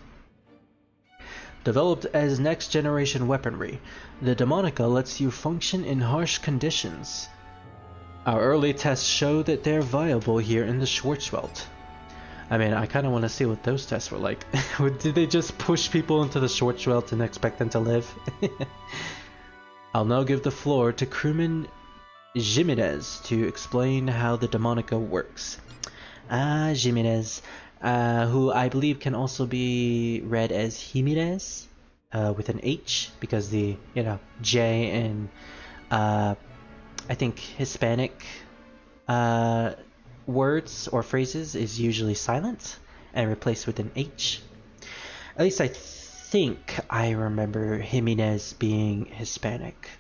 Developed as next generation weaponry, the Demonica lets you function in harsh conditions. Our early tests show that they're viable here in the Schwarzwald. I mean, I kind of want to see what those tests were like. Did they just push people into the Schwarzwald and expect them to live? I'll now give the floor to crewman Jimenez to explain how the Demonica works. Jimenez, who I believe can also be read as Jimenez, with an H, because the, you know, J in, I think Hispanic, words or phrases is usually silent and replaced with an H. At least I think I remember Jimenez being Hispanic.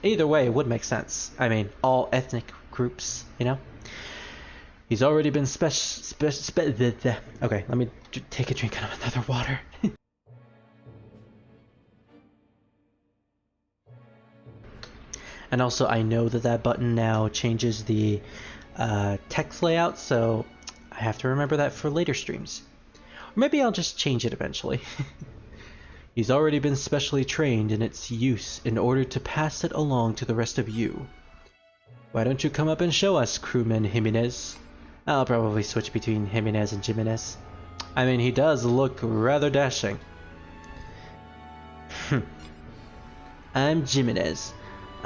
Either way, it would make sense. I mean, all ethnic groups, you know? He's already been okay, let me take a drink of another water. And also, I know that button now changes the text layout, so I have to remember that for later streams. Or maybe I'll just change it eventually. He's already been specially trained in its use in order to pass it along to the rest of you. Why don't you come up and show us, crewman Jimenez? I'll probably switch between Jimenez and Jimenez. I mean, he does look rather dashing. I'm Jimenez.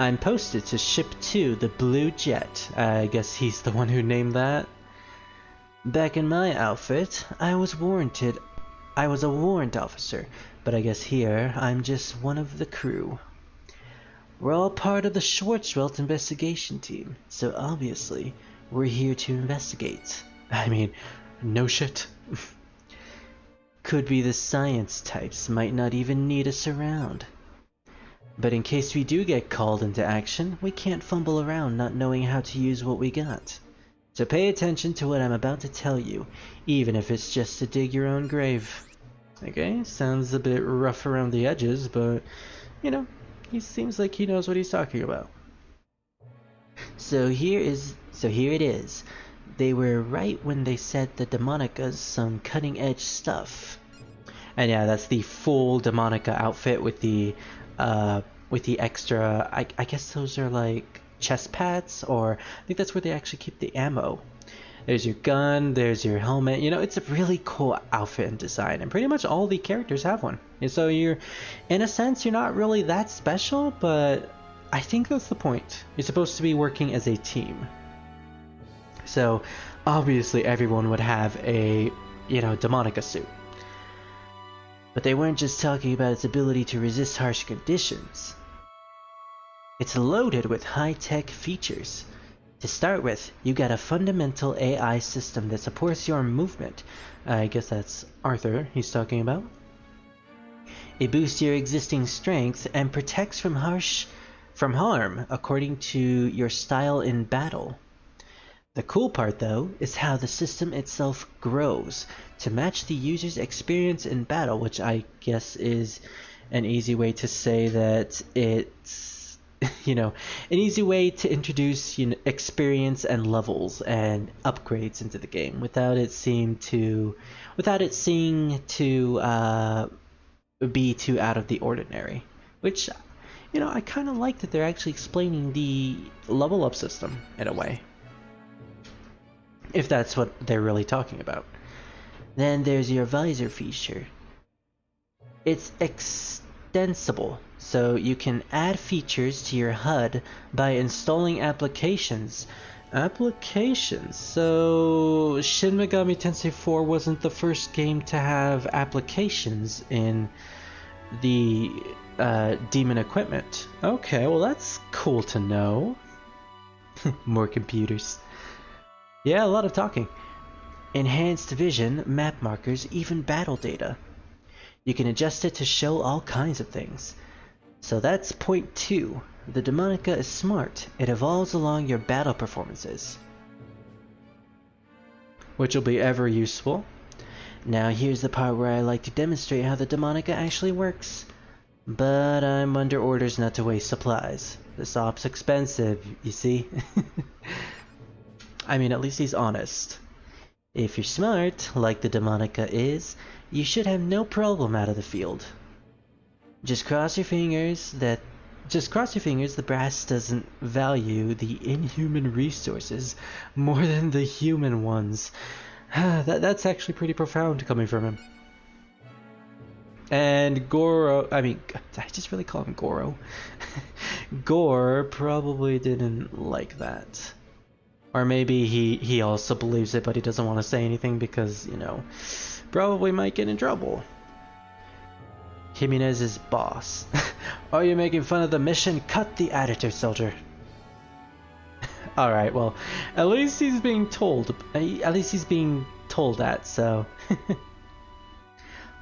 I'm posted to Ship 2, the Blue Jet. I guess he's the one who named that. Back in my outfit, I was a warrant officer, but I guess here, I'm just one of the crew. We're all part of the Schwarzwald investigation team, so obviously, we're here to investigate. I mean, no shit. Could be the science types might not even need us around. But in case we do get called into action, we can't fumble around not knowing how to use what we got. So pay attention to what I'm about to tell you, even if it's just to dig your own grave. Okay, sounds a bit rough around the edges, but, you know, he seems like he knows what he's talking about. So here it is. They were right when they said the Demonica's some cutting-edge stuff. And yeah, that's the full Demonica outfit with the extra. I guess those are like chest pads, or I think that's where they actually keep the ammo. There's your gun, there's your helmet. You know, it's a really cool outfit and design, and pretty much all the characters have one. And so you're, in a sense, you're not really that special, but I think that's the point. You're supposed to be working as a team. So obviously everyone would have a, you know, Demonica suit. But they weren't just talking about its ability to resist harsh conditions. It's loaded with high-tech features. To start with, you got a fundamental AI system that supports your movement. I guess that's Arthur he's talking about. It boosts your existing strength and protects from harm according to your style in battle. The cool part, though, is how the system itself grows to match the user's experience in battle, which I guess is an easy way to say that it's, you know, an easy way to introduce, you know, experience and levels and upgrades into the game without it seeming to be too out of the ordinary. Which, you know, I kind of like that they're actually explaining the level up system in a way, if that's what they're really talking about. Then there's your visor feature. It's extensible, so you can add features to your HUD by installing applications. So Shin Megami Tensei 4 wasn't the first game to have applications in the demon equipment. Okay, well that's cool to know. More computers. Yeah, a lot of talking. Enhanced vision, map markers, even battle data. You can adjust it to show all kinds of things. So that's point 2. The Demonica is smart. It evolves along your battle performances, which will be ever useful. Now here's the part where I like to demonstrate how the Demonica actually works. But I'm under orders not to waste supplies. This op's expensive, you see? I mean, at least he's honest. If you're smart, like the Demonica is, you should have no problem out of the field. Just cross your fingers the brass doesn't value the inhuman resources more than the human ones. That's actually pretty profound coming from him. And Goro, I just really call him Goro. Gore probably didn't like that. Or maybe he also believes it, but he doesn't want to say anything because, you know, probably might get in trouble. Jimenez's boss. Are you making fun of the mission? Cut the attitude, soldier. Alright, well, at least he's being told. At least he's being told that, so.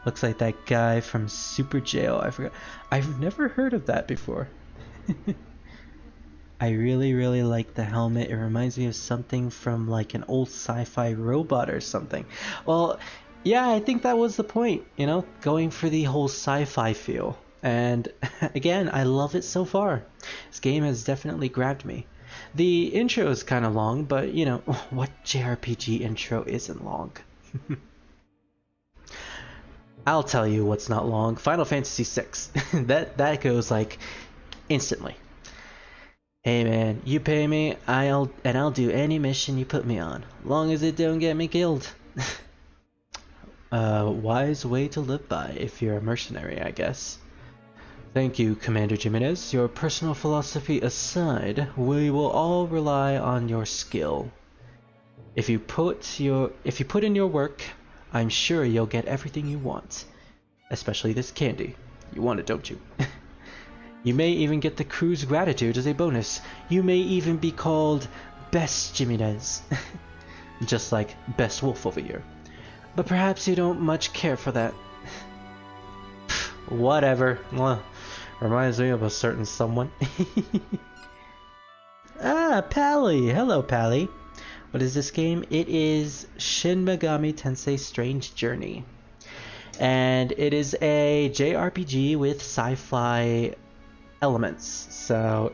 Looks like that guy from Super Jail. I forgot. I've never heard of that before. I really like the helmet. It reminds me of something from like an old sci-fi robot or something. Well, yeah, I think that was the point, you know, going for the whole sci-fi feel. And again, I love it so far. This game has definitely grabbed me. The intro is kind of long, but you know, what JRPG intro isn't long? I'll tell you what's not long. Final Fantasy VI. that goes like instantly. Hey man, you pay me, I'll do any mission you put me on, long as it don't get me killed. Wise way to live by if you're a mercenary, I guess. Thank you, Commander Jimenez. Your personal philosophy aside, we will all rely on your skill. If you put in your work, I'm sure you'll get everything you want. Especially this candy. You want it, don't you? You may even get the crew's gratitude as a bonus. You may even be called Best Jimenez. Just like Best Wolf over here. But perhaps you don't much care for that. Whatever. Well, reminds me of a certain someone. Ah, Pally! Hello, Pally. What is this game? It is Shin Megami Tensei Strange Journey. And it is a JRPG with sci-fi elements. So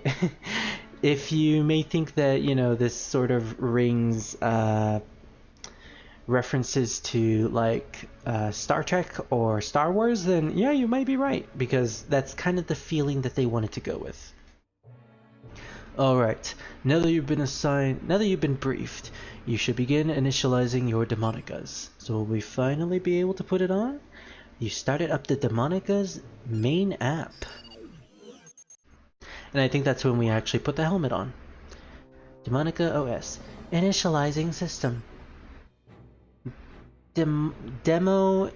if you may think that, you know, this sort of rings references to like Star Trek or Star Wars, then yeah, you might be right, because that's kind of the feeling that they wanted to go with. Alright, now that you've been briefed, you should begin initializing your Demonicas. So will we finally be able to put it on? You started up the Demonica's main app. And I think that's when we actually put the helmet on. Demonica OS. Initializing system. Demo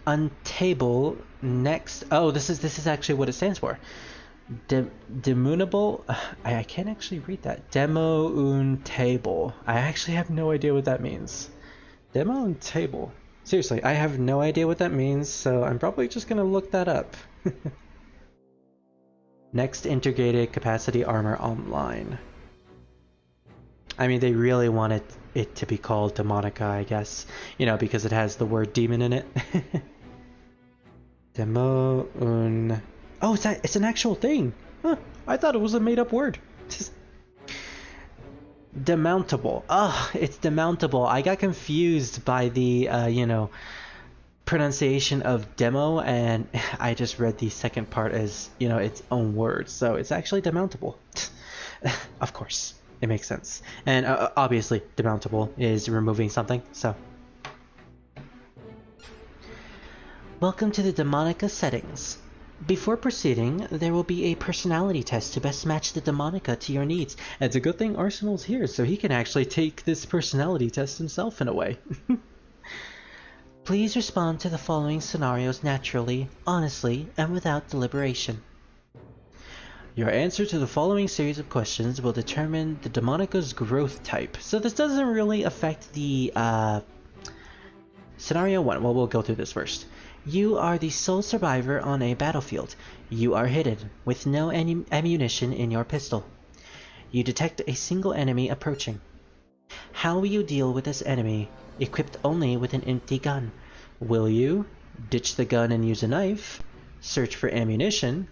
untable next. Oh, this is actually what it stands for. Demunable. I can't actually read that. Demo untable. I actually have no idea what that means. Demo untable. Seriously, I have no idea what that means, so I'm probably just gonna look that up. Next integrated capacity armor online. I mean, they really wanted it to be called Demonica, I guess. You know, because it has the word demon in it. Demo un... Oh, it's an actual thing! Huh, I thought it was a made-up word. Demountable. Oh, it's demountable. I got confused by the, you know, pronunciation of demo, and I just read the second part as, you know, its own word. So it's actually demountable. Of course. It makes sense. And obviously, demountable is removing something, so. Welcome to the Demonica settings. Before proceeding, there will be a personality test to best match the Demonica to your needs. And it's a good thing Arsenal's here, so he can actually take this personality test himself in a way. Please respond to the following scenarios naturally, honestly, and without deliberation. Your answer to the following series of questions will determine the Demonica's growth type. So this doesn't really affect the scenario 1. Well, we'll go through this first. You are the sole survivor on a battlefield. You are hidden, with no ammunition in your pistol. You detect a single enemy approaching. How will you deal with this enemy, equipped only with an empty gun? Will you ditch the gun and use a knife, search for ammunition,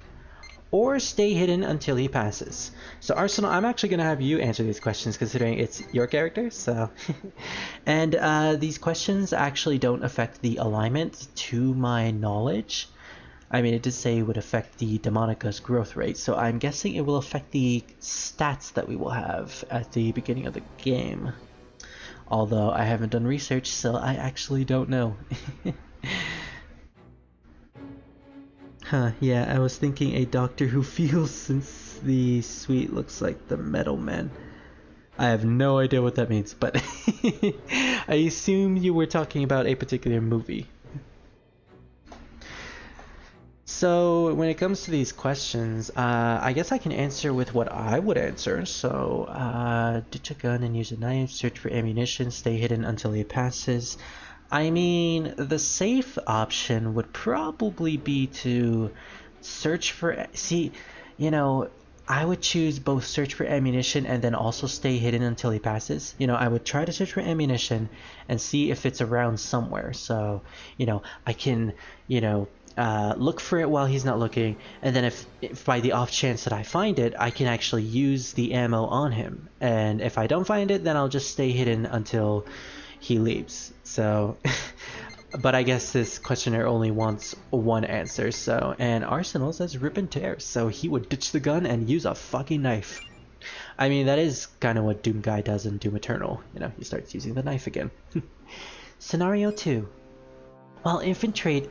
or stay hidden until he passes? So Arsenal, I'm actually going to have you answer these questions considering it's your character, so... And these questions actually don't affect the alignment to my knowledge. I mean, it did say it would affect the Demonica's growth rate, so I'm guessing it will affect the stats that we will have at the beginning of the game. Although I haven't done research, so I actually don't know. Huh, yeah, I was thinking a doctor who feels, since the suite looks like the Metal Man. I have no idea what that means, but I assume you were talking about a particular movie. So when it comes to these questions, I guess I can answer with what I would answer. So, ditch a gun and use a knife, search for ammunition, stay hidden until he passes. I mean, the safe option would probably be to search for... See, you know, I would choose both search for ammunition and then also stay hidden until he passes. You know, I would try to search for ammunition and see if it's around somewhere. So, you know, I can, you know, look for it while he's not looking. And then if by the off chance that I find it, I can actually use the ammo on him. And if I don't find it, then I'll just stay hidden until he leaves. So, but I guess this questionnaire only wants one answer, so, and Arsenal says rip and tear, so he would ditch the gun and use a fucking knife. I mean, that is kind of what Doom Guy does in Doom Eternal, you know, he starts using the knife again. Scenario 2. While infiltrating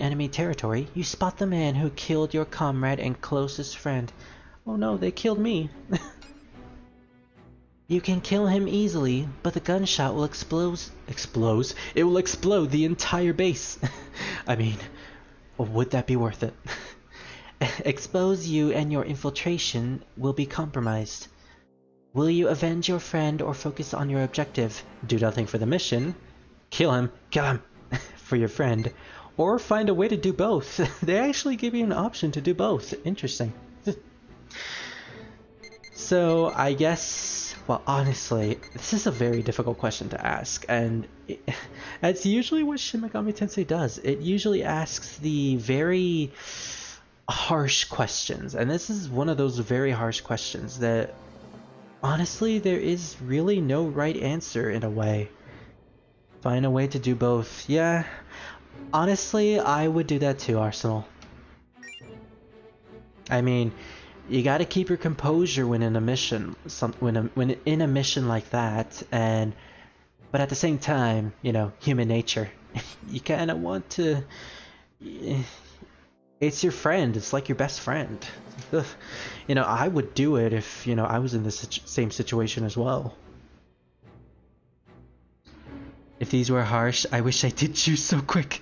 enemy territory, you spot the man who killed your comrade and closest friend. Oh no, they killed me. You can kill him easily, but the gunshot will explode. It will explode the entire base. I mean, would that be worth it? Expose you and your infiltration will be compromised. Will you avenge your friend or focus on your objective? Do nothing for the mission. Kill him for your friend. Or find a way to do both. They actually give you an option to do both. Interesting. So, I guess... Well, honestly, this is a very difficult question to ask, and it's usually what Shin Megami Tensei does. It usually asks the very harsh questions, and this is one of those very harsh questions that honestly, there is really no right answer in a way. Find a way to do both. Yeah, honestly, I would do that too, Arsenal. I mean, you gotta keep your composure when in a mission, when in a mission like that, but at the same time, you know, human nature. You kind of want to. It's your friend. It's like your best friend. You know, I would do it if, you know, I was in the same situation as well. If these were harsh, I wish I did choose so quick.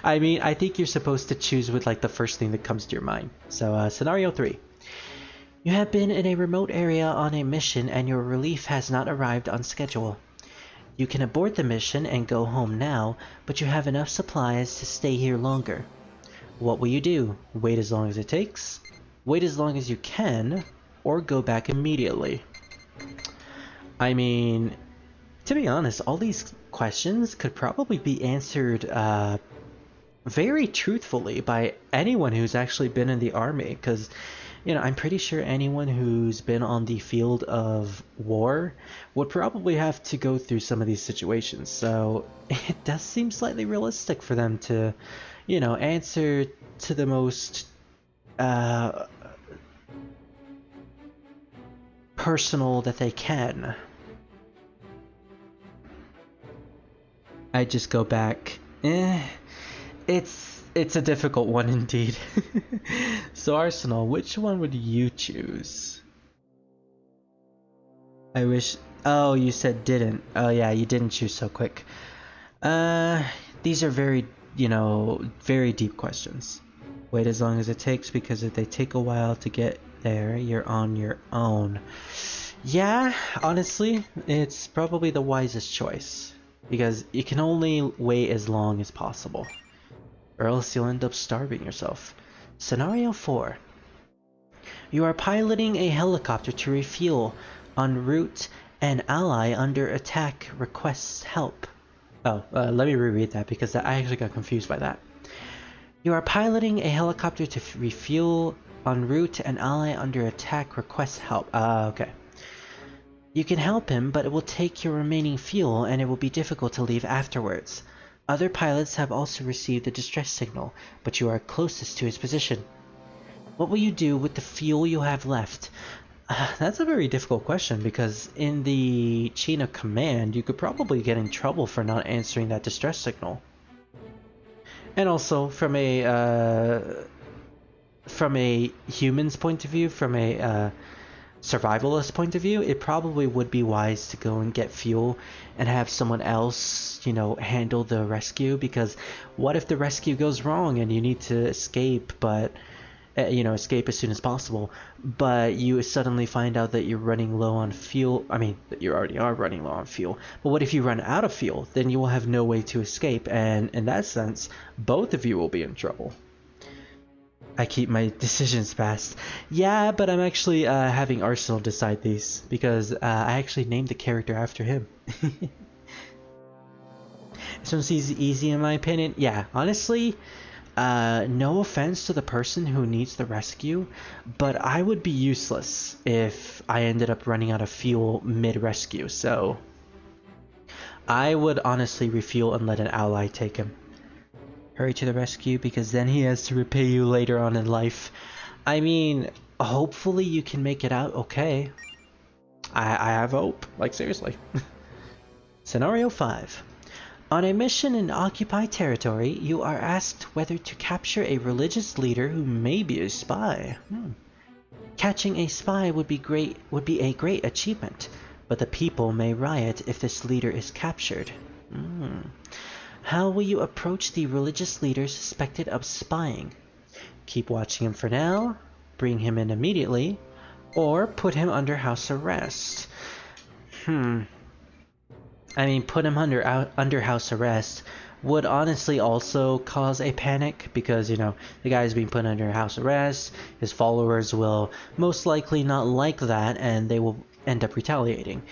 I mean, I think you're supposed to choose with like the first thing that comes to your mind. So, scenario 3. You have been in a remote area on a mission and your relief has not arrived on schedule. You can abort the mission and go home now, but you have enough supplies to stay here longer. What will you do? Wait as long as it takes? Wait as long as you can? Or go back immediately? I mean, to be honest, all these questions could probably be answered very truthfully by anyone who's actually been in the army, because you know, I'm pretty sure anyone who's been on the field of war would probably have to go through some of these situations. So it does seem slightly realistic for them to, you know, answer to the most personal that they can. I just go back. It's a difficult one indeed. So Arsenal, which one would you choose? I wish. Oh, you said didn't. Oh yeah, you didn't choose so quick. These are very, you know, very deep questions. Wait as long as it takes, because if they take a while to get there, you're on your own. Yeah, honestly, it's probably the wisest choice, because you can only wait as long as possible, or else you'll end up starving yourself. Scenario 4. You are piloting a helicopter to refuel. En route, an ally under attack requests help. Oh, let me reread that because I actually got confused by that. You are piloting a helicopter to refuel. En route, an ally under attack requests help. Okay. You can help him, but it will take your remaining fuel and it will be difficult to leave afterwards. Other pilots have also received a distress signal, but you are closest to his position. What will you do with the fuel you have left? That's a very difficult question, because in the chain of command, you could probably get in trouble for not answering that distress signal. And also, from a human's point of view, from a survivalist point of view, it probably would be wise to go and get fuel and have someone else, you know, handle the rescue, because what if the rescue goes wrong and you need to escape, but you know, escape as soon as possible, but you suddenly find out that you're running low on fuel. I mean, that you already are running low on fuel, but what if you run out of fuel? Then you will have no way to escape, and in that sense, both of you will be in trouble. I keep my decisions fast. Yeah, but I'm actually having Arsenal decide these, because I actually named the character after him. This one's easy in my opinion. Yeah, honestly, no offense to the person who needs the rescue, but I would be useless if I ended up running out of fuel mid-rescue, so I would honestly refuel and let an ally take him. Hurry to the rescue, because then he has to repay you later on in life. I mean, hopefully you can make it out okay. I have hope, like seriously. Scenario 5. On a mission in occupied territory, you are asked whether to capture a religious leader who may be a spy. Catching a spy would be a great achievement, but the people may riot if this leader is captured. How will you approach the religious leader suspected of spying? Keep watching him for now, bring him in immediately, or put him under house arrest. I mean, put him under house arrest would honestly also cause a panic, because, you know, the guy is being put under house arrest, his followers will most likely not like that, and they will end up retaliating.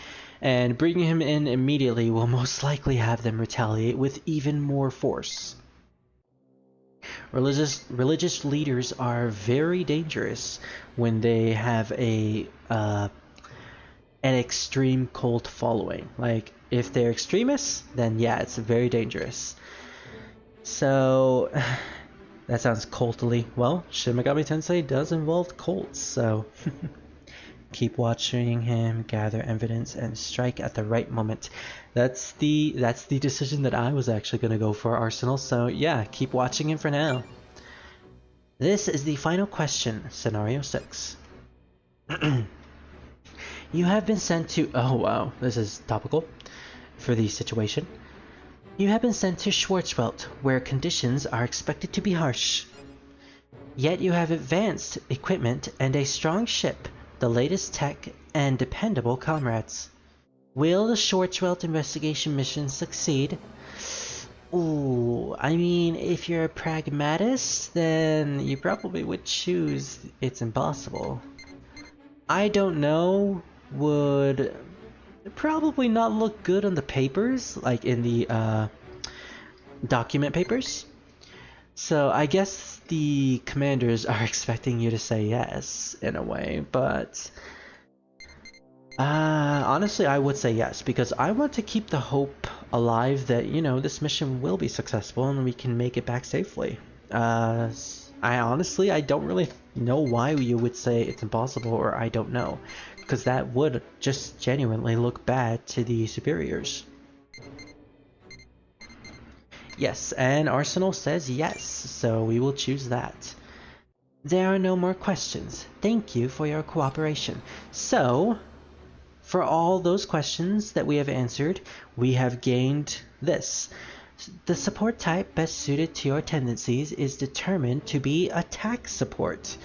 And bringing him in immediately will most likely have them retaliate with even more force. Religious leaders are very dangerous when they have a an extreme cult following. Like, if they're extremists, then yeah, it's very dangerous. So, that sounds cultily. Well, Shin Megami Tensei does involve cults, so keep watching him gather evidence and strike at the right moment. That's the decision that I was actually going to go for, Arsenal. So yeah, keep watching him for now. This is the final question, scenario 6. You have been sent to... Oh wow, this is topical for the situation. You have been sent to Schwarzwald, where conditions are expected to be harsh. Yet you have advanced equipment and a strong ship, the latest tech, and dependable comrades. Will the Schwarzwald investigation mission succeed? Ooh, I mean, if you're a pragmatist, then you probably would choose it's impossible. I don't know, would probably not look good on the papers, like in the document papers. So I guess the commanders are expecting you to say yes, in a way, but honestly I would say yes, because I want to keep the hope alive that, you know, this mission will be successful and we can make it back safely. I don't really know why you would say it's impossible, or I don't know, because that would just genuinely look bad to the superiors. Yes, and Arsenal says yes, so we will choose that. There are no more questions. Thank you for your cooperation. So, for all those questions that we have answered, we have gained this. The support type best suited to your tendencies is determined to be attack support.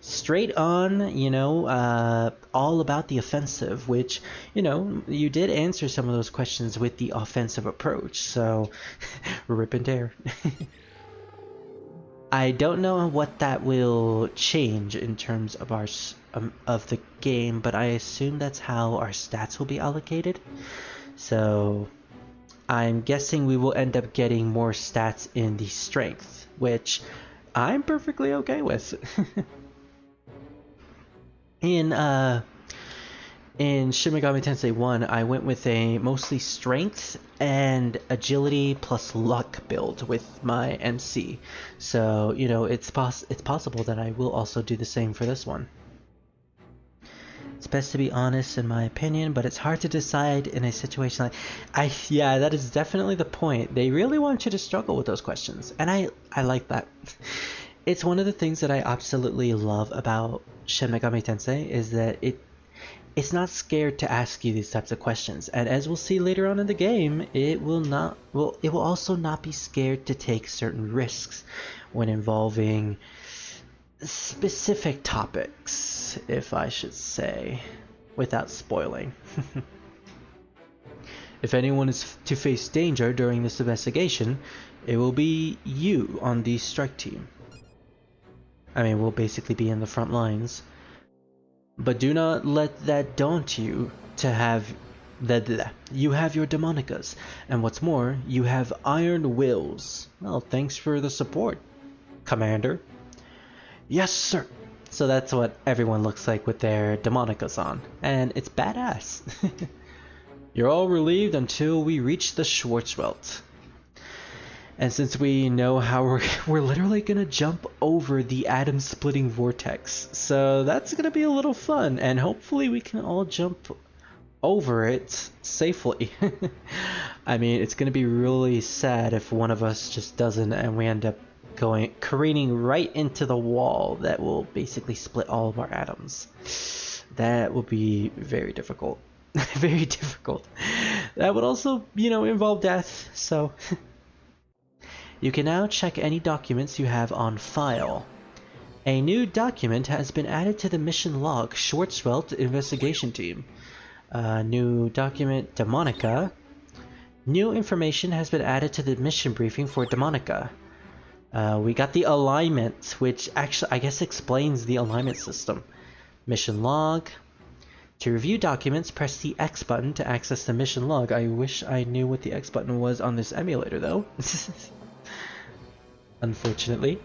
Straight on, you know, all about the offensive, which, you know, you did answer some of those questions with the offensive approach, so rip and tear. I don't know what that will change in terms of our of the game, but I assume that's how our stats will be allocated. So I'm guessing we will end up getting more stats in the strength, which I'm perfectly okay with. In Shin Megami Tensei 1, I went with a mostly strength and agility plus luck build with my MC. So, you know, it's possible that I will also do the same for this one. It's best to be honest in my opinion, but it's hard to decide in a situation like... Yeah, that is definitely the point. They really want you to struggle with those questions, and I like that. It's one of the things that I absolutely love about Shin Megami Tensei, is that it's not scared to ask you these types of questions, and as we'll see later on in the game, it will also not be scared to take certain risks when involving specific topics, if I should say, without spoiling. If anyone is to face danger during this investigation, it will be you on the strike team. I mean, we'll basically be in the front lines. But do not let that daunt you to have you have your demonicas, and what's more, you have iron wills. Well, thanks for the support, Commander. Yes, sir. So that's what everyone looks like with their demonicas on, and it's badass. You're all relieved until we reach the Schwarzwald. And since we know how we're literally gonna jump over the atom splitting vortex, so that's gonna be a little fun, and hopefully we can all jump over it safely. I mean, it's gonna be really sad if one of us just doesn't and we end up careening right into the wall that will basically split all of our atoms. That will be very difficult. Very difficult. That would also, you know, involve death, so... You can now check any documents you have on file. A new document has been added to the mission log, Schwarzwald Investigation Team. New document, Demonica. New information has been added to the mission briefing for Demonica. We got the alignment, which actually, I guess, explains the alignment system. Mission log. To review documents, press the X button to access the mission log. I wish I knew what the X button was on this emulator, though. Unfortunately.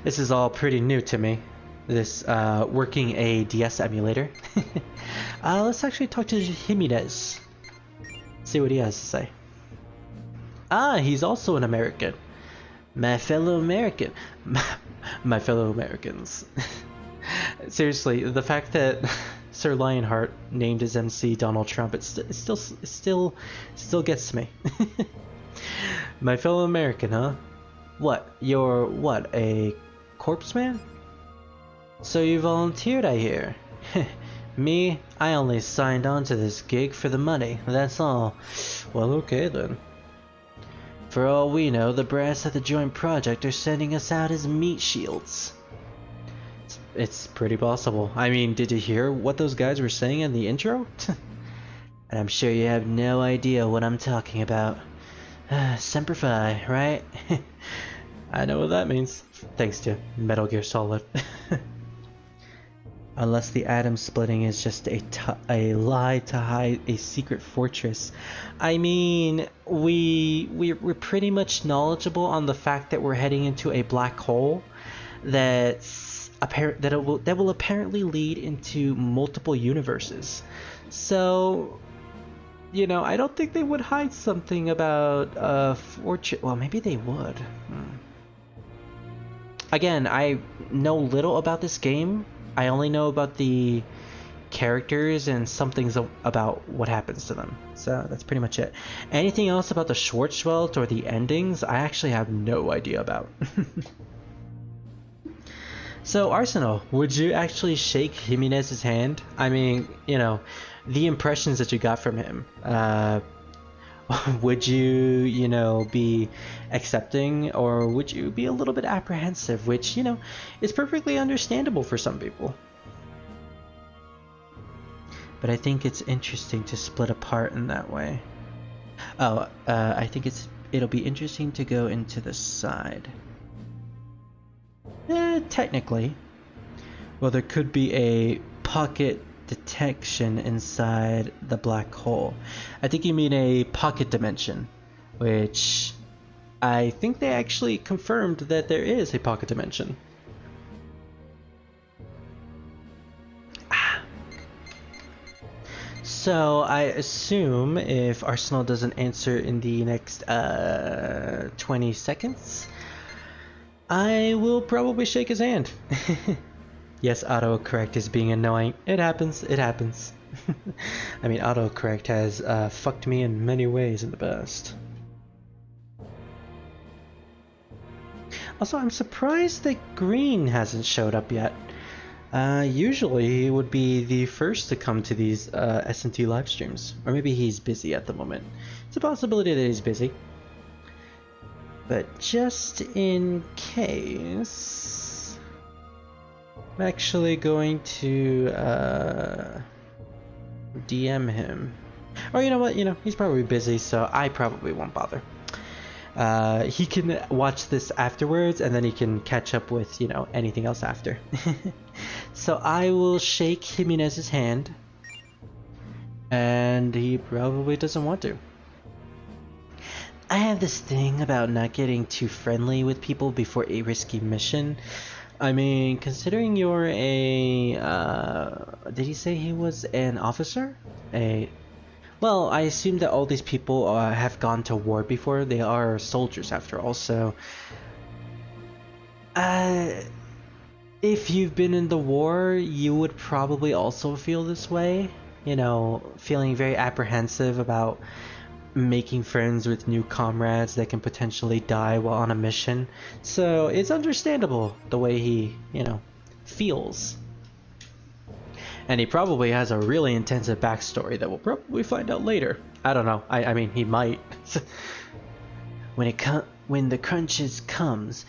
This is all pretty new to me. this working a DS emulator. Let's actually talk to Jimenez. See what he has to say. Ah, he's also an American. My fellow American. My fellow Americans. Seriously, the fact that Sir Lionheart named his MC Donald Trump, it still gets me. My fellow American, huh? What? You're what? A corpse man? So you volunteered, I hear. Me? I only signed on to this gig for the money, that's all. Well, okay then. For all we know, the brass at the joint project are sending us out as meat shields. It's pretty possible. I mean, did you hear what those guys were saying in the intro? And I'm sure you have no idea what I'm talking about. Semper Fi, right? I know what that means. Thanks to Metal Gear Solid. Unless the atom splitting is just a lie to hide a secret fortress. I mean, we're pretty much knowledgeable on the fact that we're heading into a black hole that will apparently lead into multiple universes. So, you know, I don't think they would hide something about fortune. Well, maybe they would. Again, I know little about this game. I only know about the characters and some things about what happens to them. So that's pretty much it. Anything else about the Schwarzwelt or the endings, I actually have no idea about. So Arsenal, would you actually shake Jimenez's hand? I mean, you know, the impressions that you got from him. Would you know, be accepting, or would you be a little bit apprehensive, which, you know, is perfectly understandable for some people. But I think it's interesting to split apart in that way. Oh, I think it'll be interesting to go into the side. Technically. Well, there could be a pocket detection inside the black hole. I think you mean a pocket dimension, which I think they actually confirmed that there is a pocket dimension. So I assume if Arsenal doesn't answer in the next 20 seconds, I will probably shake his hand. Yes, autocorrect is being annoying. It happens, it happens. I mean, autocorrect has fucked me in many ways in the past. Also, I'm surprised that Green hasn't showed up yet. Usually he would be the first to come to these SMT live streams. Or maybe he's busy at the moment. It's a possibility that he's busy. But just in case, I'm actually going to DM him. Or you know what, you know, he's probably busy, so I probably won't bother. He can watch this afterwards, and then he can catch up with, you know, anything else after. So I will shake Jimenez's hand, and he probably doesn't want to. I have this thing about not getting too friendly with people before a risky mission. I mean, considering you're a... did he say he was an officer? Well, I assume that all these people have gone to war before. They are soldiers after all, so... if you've been in the war, you would probably also feel this way. You know, feeling very apprehensive about making friends with new comrades that can potentially die while on a mission. So it's understandable the way he, you know, feels. And he probably has a really intensive backstory that we'll probably find out later. I don't know. I mean, he might. When the crunch comes,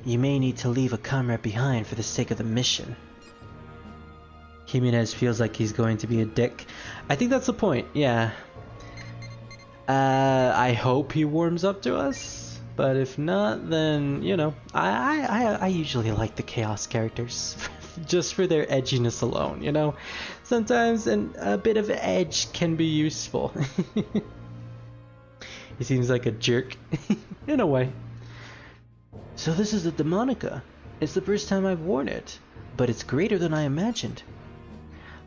you may need to leave a comrade behind for the sake of the mission. Jimenez feels like he's going to be a dick. I think that's the point, yeah. I hope he warms up to us, but if not, then, you know, I usually like the Chaos characters, just for their edginess alone, you know? Sometimes a bit of edge can be useful. He seems like a jerk, in a way. So this is the Demonica. It's the first time I've worn it, but it's greater than I imagined.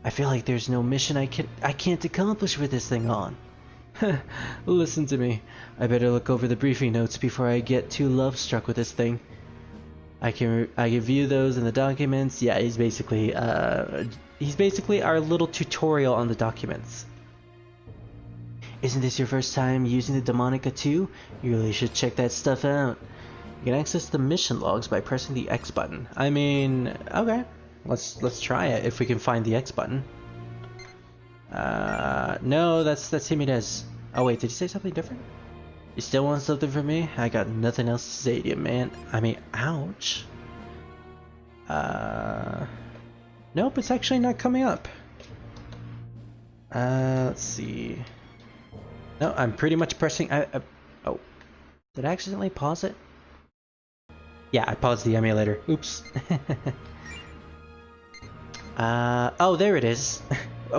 I feel like there's no mission I can't accomplish with this thing on. Listen to me. I better look over the briefing notes before I get too love-struck with this thing. I can view those in the documents. Yeah, he's basically our little tutorial on the documents. Isn't this your first time using the Demonica too? You really should check that stuff out. You can access the mission logs by pressing the X button. I mean, okay, let's try it if we can find the X button. No, that's Jimenez. Oh wait, did you say something different? You still want something from me? I got nothing else to say to you, man. I mean, ouch. Nope, it's actually not coming up. Let's see. No, I'm pretty much pressing. Oh, did I accidentally pause it? Yeah, I paused the emulator. Oops. Oh, there it is.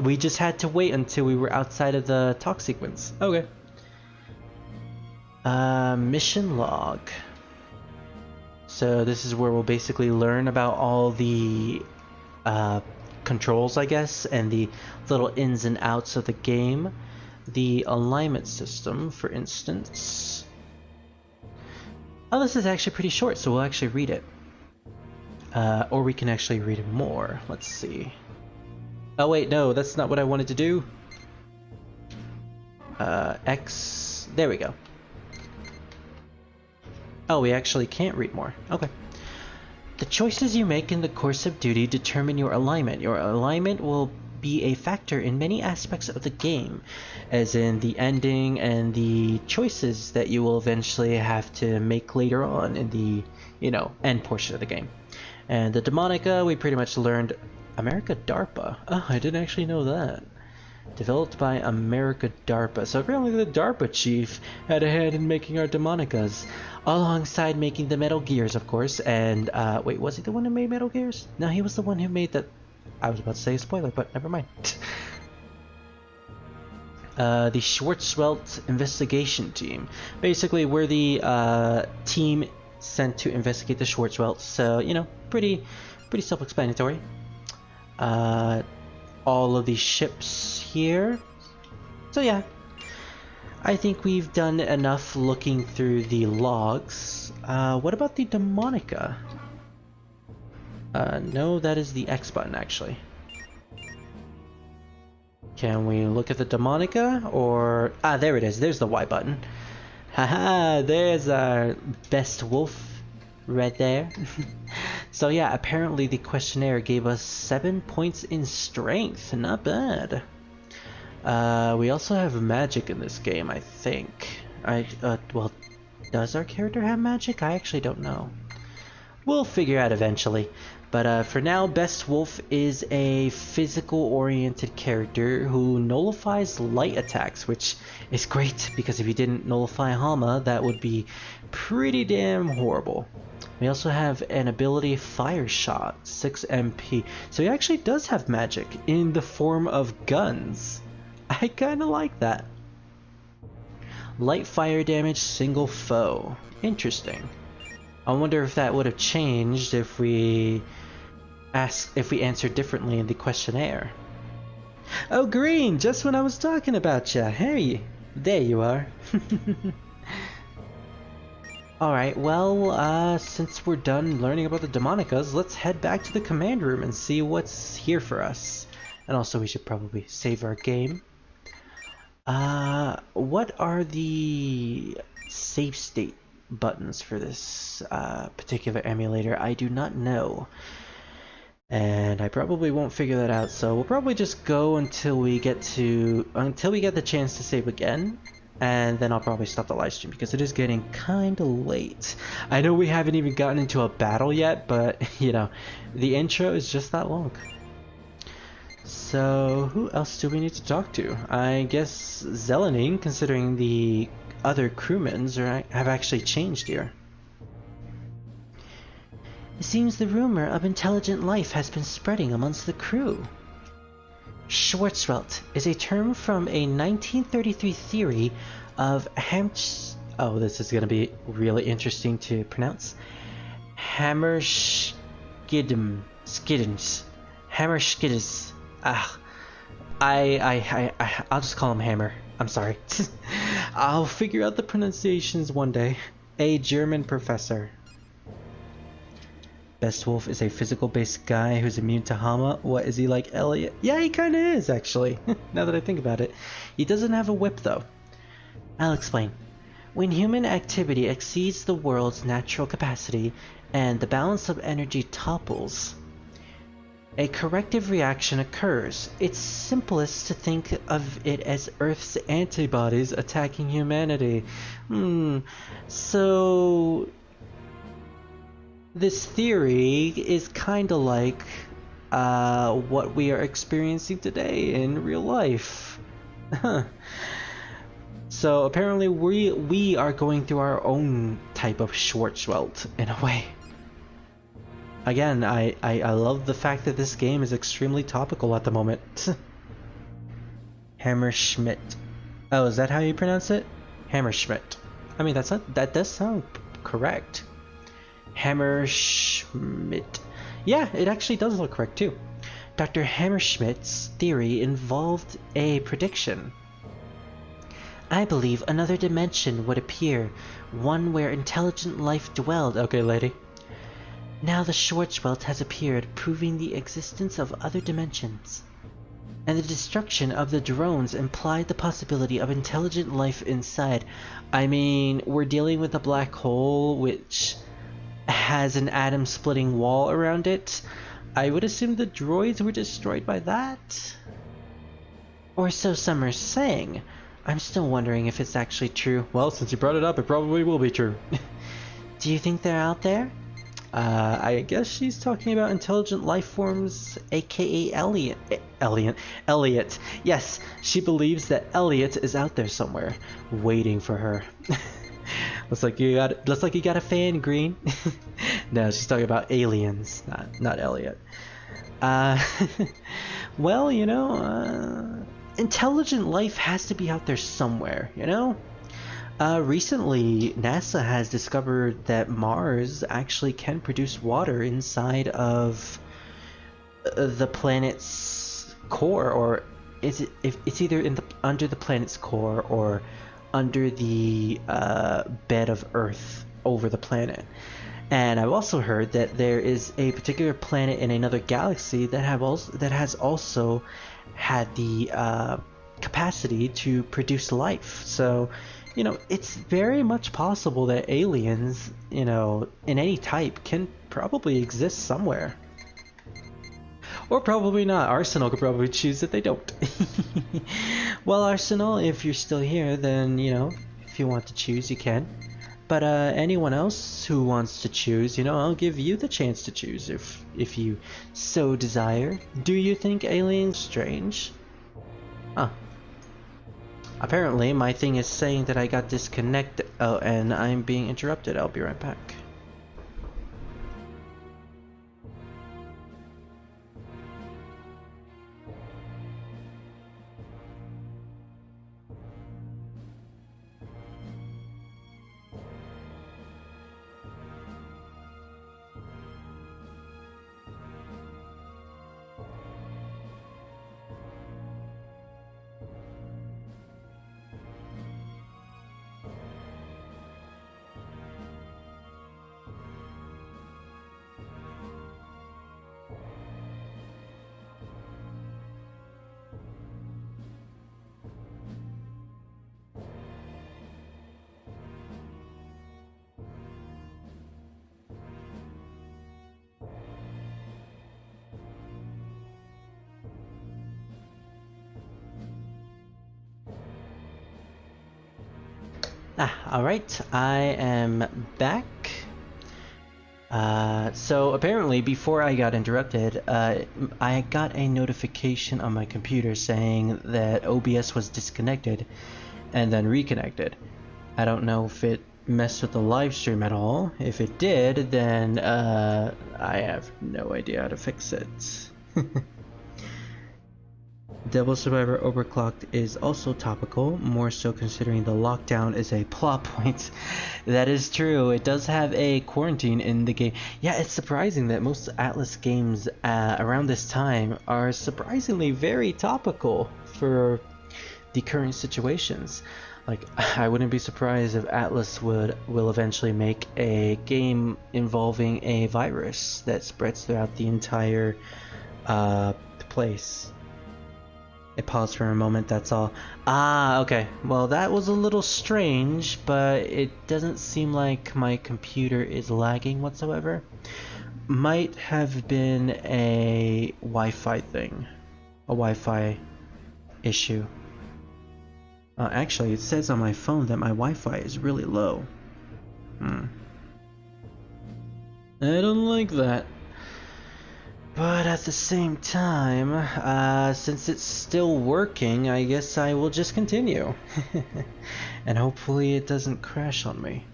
We just had to wait until we were outside of the talk sequence. Okay. Mission log. So this is where we'll basically learn about all the controls, I guess, and the little ins and outs of the game. The alignment system, for instance. Oh, this is actually pretty short, so we'll actually read it. Or we can actually read it more. Let's see. Oh wait, no, that's not what I wanted to do. X... There we go. Oh, we actually can't read more. Okay. The choices you make in the course of duty determine your alignment. Your alignment will be a factor in many aspects of the game, as in the ending and the choices that you will eventually have to make later on in the, you know, end portion of the game. And the Demonica, we pretty much learned America DARPA. Oh, I didn't actually know that. Developed by America DARPA. So apparently the DARPA chief had a hand in making our Demonicas, alongside making the Metal Gears, of course. And wait, was he the one who made Metal Gears? No, he was the one who made the... I was about to say a spoiler, but never mind. The Schwarzwelt investigation team. Basically, we're the team sent to investigate the Schwarzwelt. So, you know, pretty self-explanatory. All of these ships here. So yeah, I think we've done enough looking through the logs. What about the Demonica? No, that is the X button, actually. Can we look at the Demonica, or... Ah, there it is. There's the Y button. Haha, there's our best wolf right there. So yeah, apparently the questionnaire gave us 7 points in strength. Not bad. We also have magic in this game, I think. Well, does our character have magic? I actually don't know. We'll figure out eventually. But for now, Best Wolf is a physical-oriented character who nullifies light attacks, which is great, because if you didn't nullify Hama, that would be pretty damn horrible. We also have an ability Fire Shot, 6 MP. So he actually does have magic in the form of guns. I kinda like that. Light fire damage, single foe. Interesting. I wonder if that would have changed if we answered differently in the questionnaire. Oh, Green! Just when I was talking about ya. Hey, there you are. Alright, well, since we're done learning about the Demonicas, let's head back to the command room and see what's here for us. And also, we should probably save our game. What are the save state buttons for this particular emulator? I do not know. And I probably won't figure that out, so we'll probably just go until we get the chance to save again. And then I'll probably stop the live stream because it is getting kinda late. I know we haven't even gotten into a battle yet, but you know, the intro is just that long. So who else do we need to talk to? I guess Zelening, considering the other crewmen have actually changed here. It seems the rumor of intelligent life has been spreading amongst the crew. Schwarzwelt is a term from a 1933 theory of oh, this is going to be really interesting to pronounce. Skiddins. Hammer Skiddins. I'll just call him Hammer. I'm sorry. I'll figure out the pronunciations one day. A German professor. Best Wolf is a physical-based guy who's immune to Hama. What, is he like Elliot? Yeah, he kinda is, actually. Now that I think about it. He doesn't have a whip, though. I'll explain. When human activity exceeds the world's natural capacity and the balance of energy topples, a corrective reaction occurs. It's simplest to think of it as Earth's antibodies attacking humanity. So this theory is kinda like what we are experiencing today in real life. So apparently we are going through our own type of Schwarzwelt in a way. Again, I love the fact that this game is extremely topical at the moment. Hammerschmidt. Oh, is that how you pronounce it? Hammerschmidt. I mean, that does sound correct. Hammerschmidt. Yeah, it actually does look correct too. Dr. Hammerschmidt's theory involved a prediction. I believe another dimension would appear, one where intelligent life dwelled. Okay, lady. Now the Schwarzwelt has appeared, proving the existence of other dimensions. And the destruction of the drones implied the possibility of intelligent life inside. I mean, we're dealing with a black hole which has an atom-splitting wall around it. I would assume the droids were destroyed by that? Or so some are saying. I'm still wondering if it's actually true. Well, since you brought it up, it probably will be true. Do you think they're out there? I guess she's talking about intelligent life forms, aka Elliot. Elliot. Yes, she believes that Elliot is out there somewhere, waiting for her. Looks like you got a fan, Green. No, she's talking about aliens, not Elliot. Well, you know, intelligent life has to be out there somewhere, you know? Recently, NASA has discovered that Mars actually can produce water inside of the planet's core, or is it? If it's either under the planet's core or under the bed of Earth over the planet. And I've also heard that there is a particular planet in another galaxy that has also had the capacity to produce life. So, you know, it's very much possible that aliens, you know, in any type can probably exist somewhere. Or probably not. Arsenal could probably choose that they don't. Well, Arsenal, if you're still here, then, you know, if you want to choose, you can. But anyone else who wants to choose, you know, I'll give you the chance to choose if you so desire. Do you think aliens strange? Huh. Apparently, my thing is saying that I got disconnected. Oh, and I'm being interrupted. I'll be right back. Alright, I am back. So apparently before I got interrupted, I got a notification on my computer saying that OBS was disconnected and then reconnected. I don't know if it messed with the live stream at all. If it did, then I have no idea how to fix it. Devil Survivor Overclocked is also topical, more so considering the lockdown is a plot point. That is true, it does have a quarantine in the game. Yeah, it's surprising that most Atlus games around this time are surprisingly very topical for the current situations. Like, I wouldn't be surprised if Atlus will eventually make a game involving a virus that spreads throughout the entire place. I paused for a moment, that's all. Ah, okay. Well, that was a little strange, but it doesn't seem like my computer is lagging whatsoever. Might have been a Wi-Fi thing. A Wi-Fi issue. Actually, it says on my phone that my Wi-Fi is really low. I don't like that. But at the same time, since it's still working, I guess I will just continue. And hopefully it doesn't crash on me.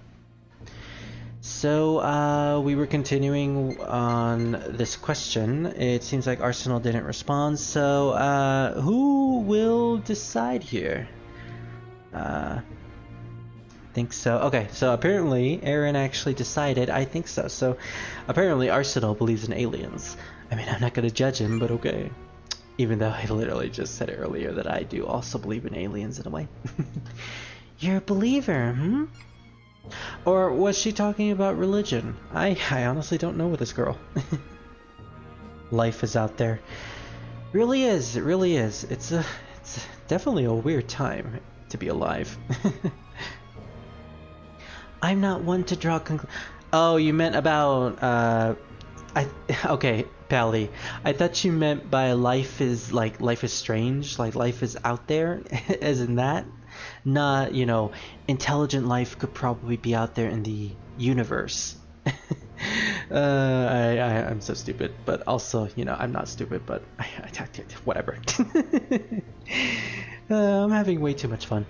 So, we were continuing on this question. It seems like Arsenal didn't respond, so, who will decide here? Think so. Okay, so apparently Aaron actually decided. I think so. So apparently Arsenal believes in aliens. I mean, I'm not gonna judge him, but okay. Even though I literally just said earlier that I do also believe in aliens in a way. You're a believer, hmm? Or was she talking about religion? I honestly don't know with this girl. Life is out there. Really is. It really is. It's definitely a weird time to be alive. I'm not one to draw Oh, you meant about okay, Pally. I thought you meant by life is strange, like life is out there, as in that. Not, you know, intelligent life could probably be out there in the universe. I'm so stupid, but also, you know, I'm not stupid, but whatever. I'm having way too much fun.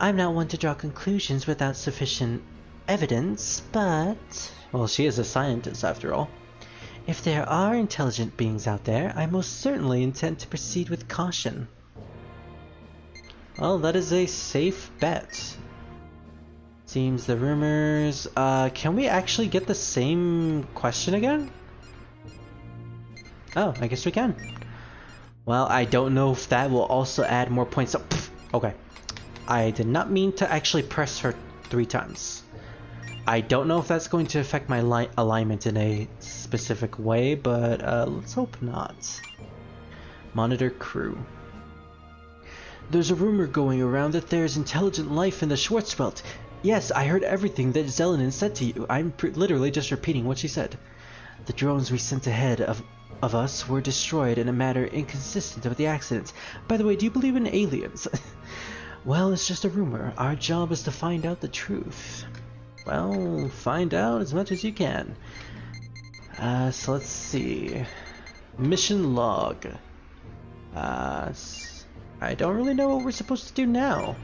I'm not one to draw conclusions without sufficient evidence, but... Well, she is a scientist, after all. If there are intelligent beings out there, I most certainly intend to proceed with caution. Well, that is a safe bet. Seems the rumors... can we actually get the same question again? Oh, I guess we can. Well, I don't know if that will also add more points. Oh, okay. I did not mean to actually press her 3 times. I don't know if that's going to affect my alignment in a specific way, but let's hope not. Monitor crew. There's a rumor going around that there's intelligent life in the Schwarzwald. Yes, I heard everything that Zelenin said to you. I'm literally just repeating what she said. The drones we sent ahead of us were destroyed in a manner inconsistent with the accident. By the way, do you believe in aliens? Well, it's just a rumor. Our job is to find out the truth. Well, find out as much as you can. So let's see. Mission log. I don't really know what we're supposed to do now.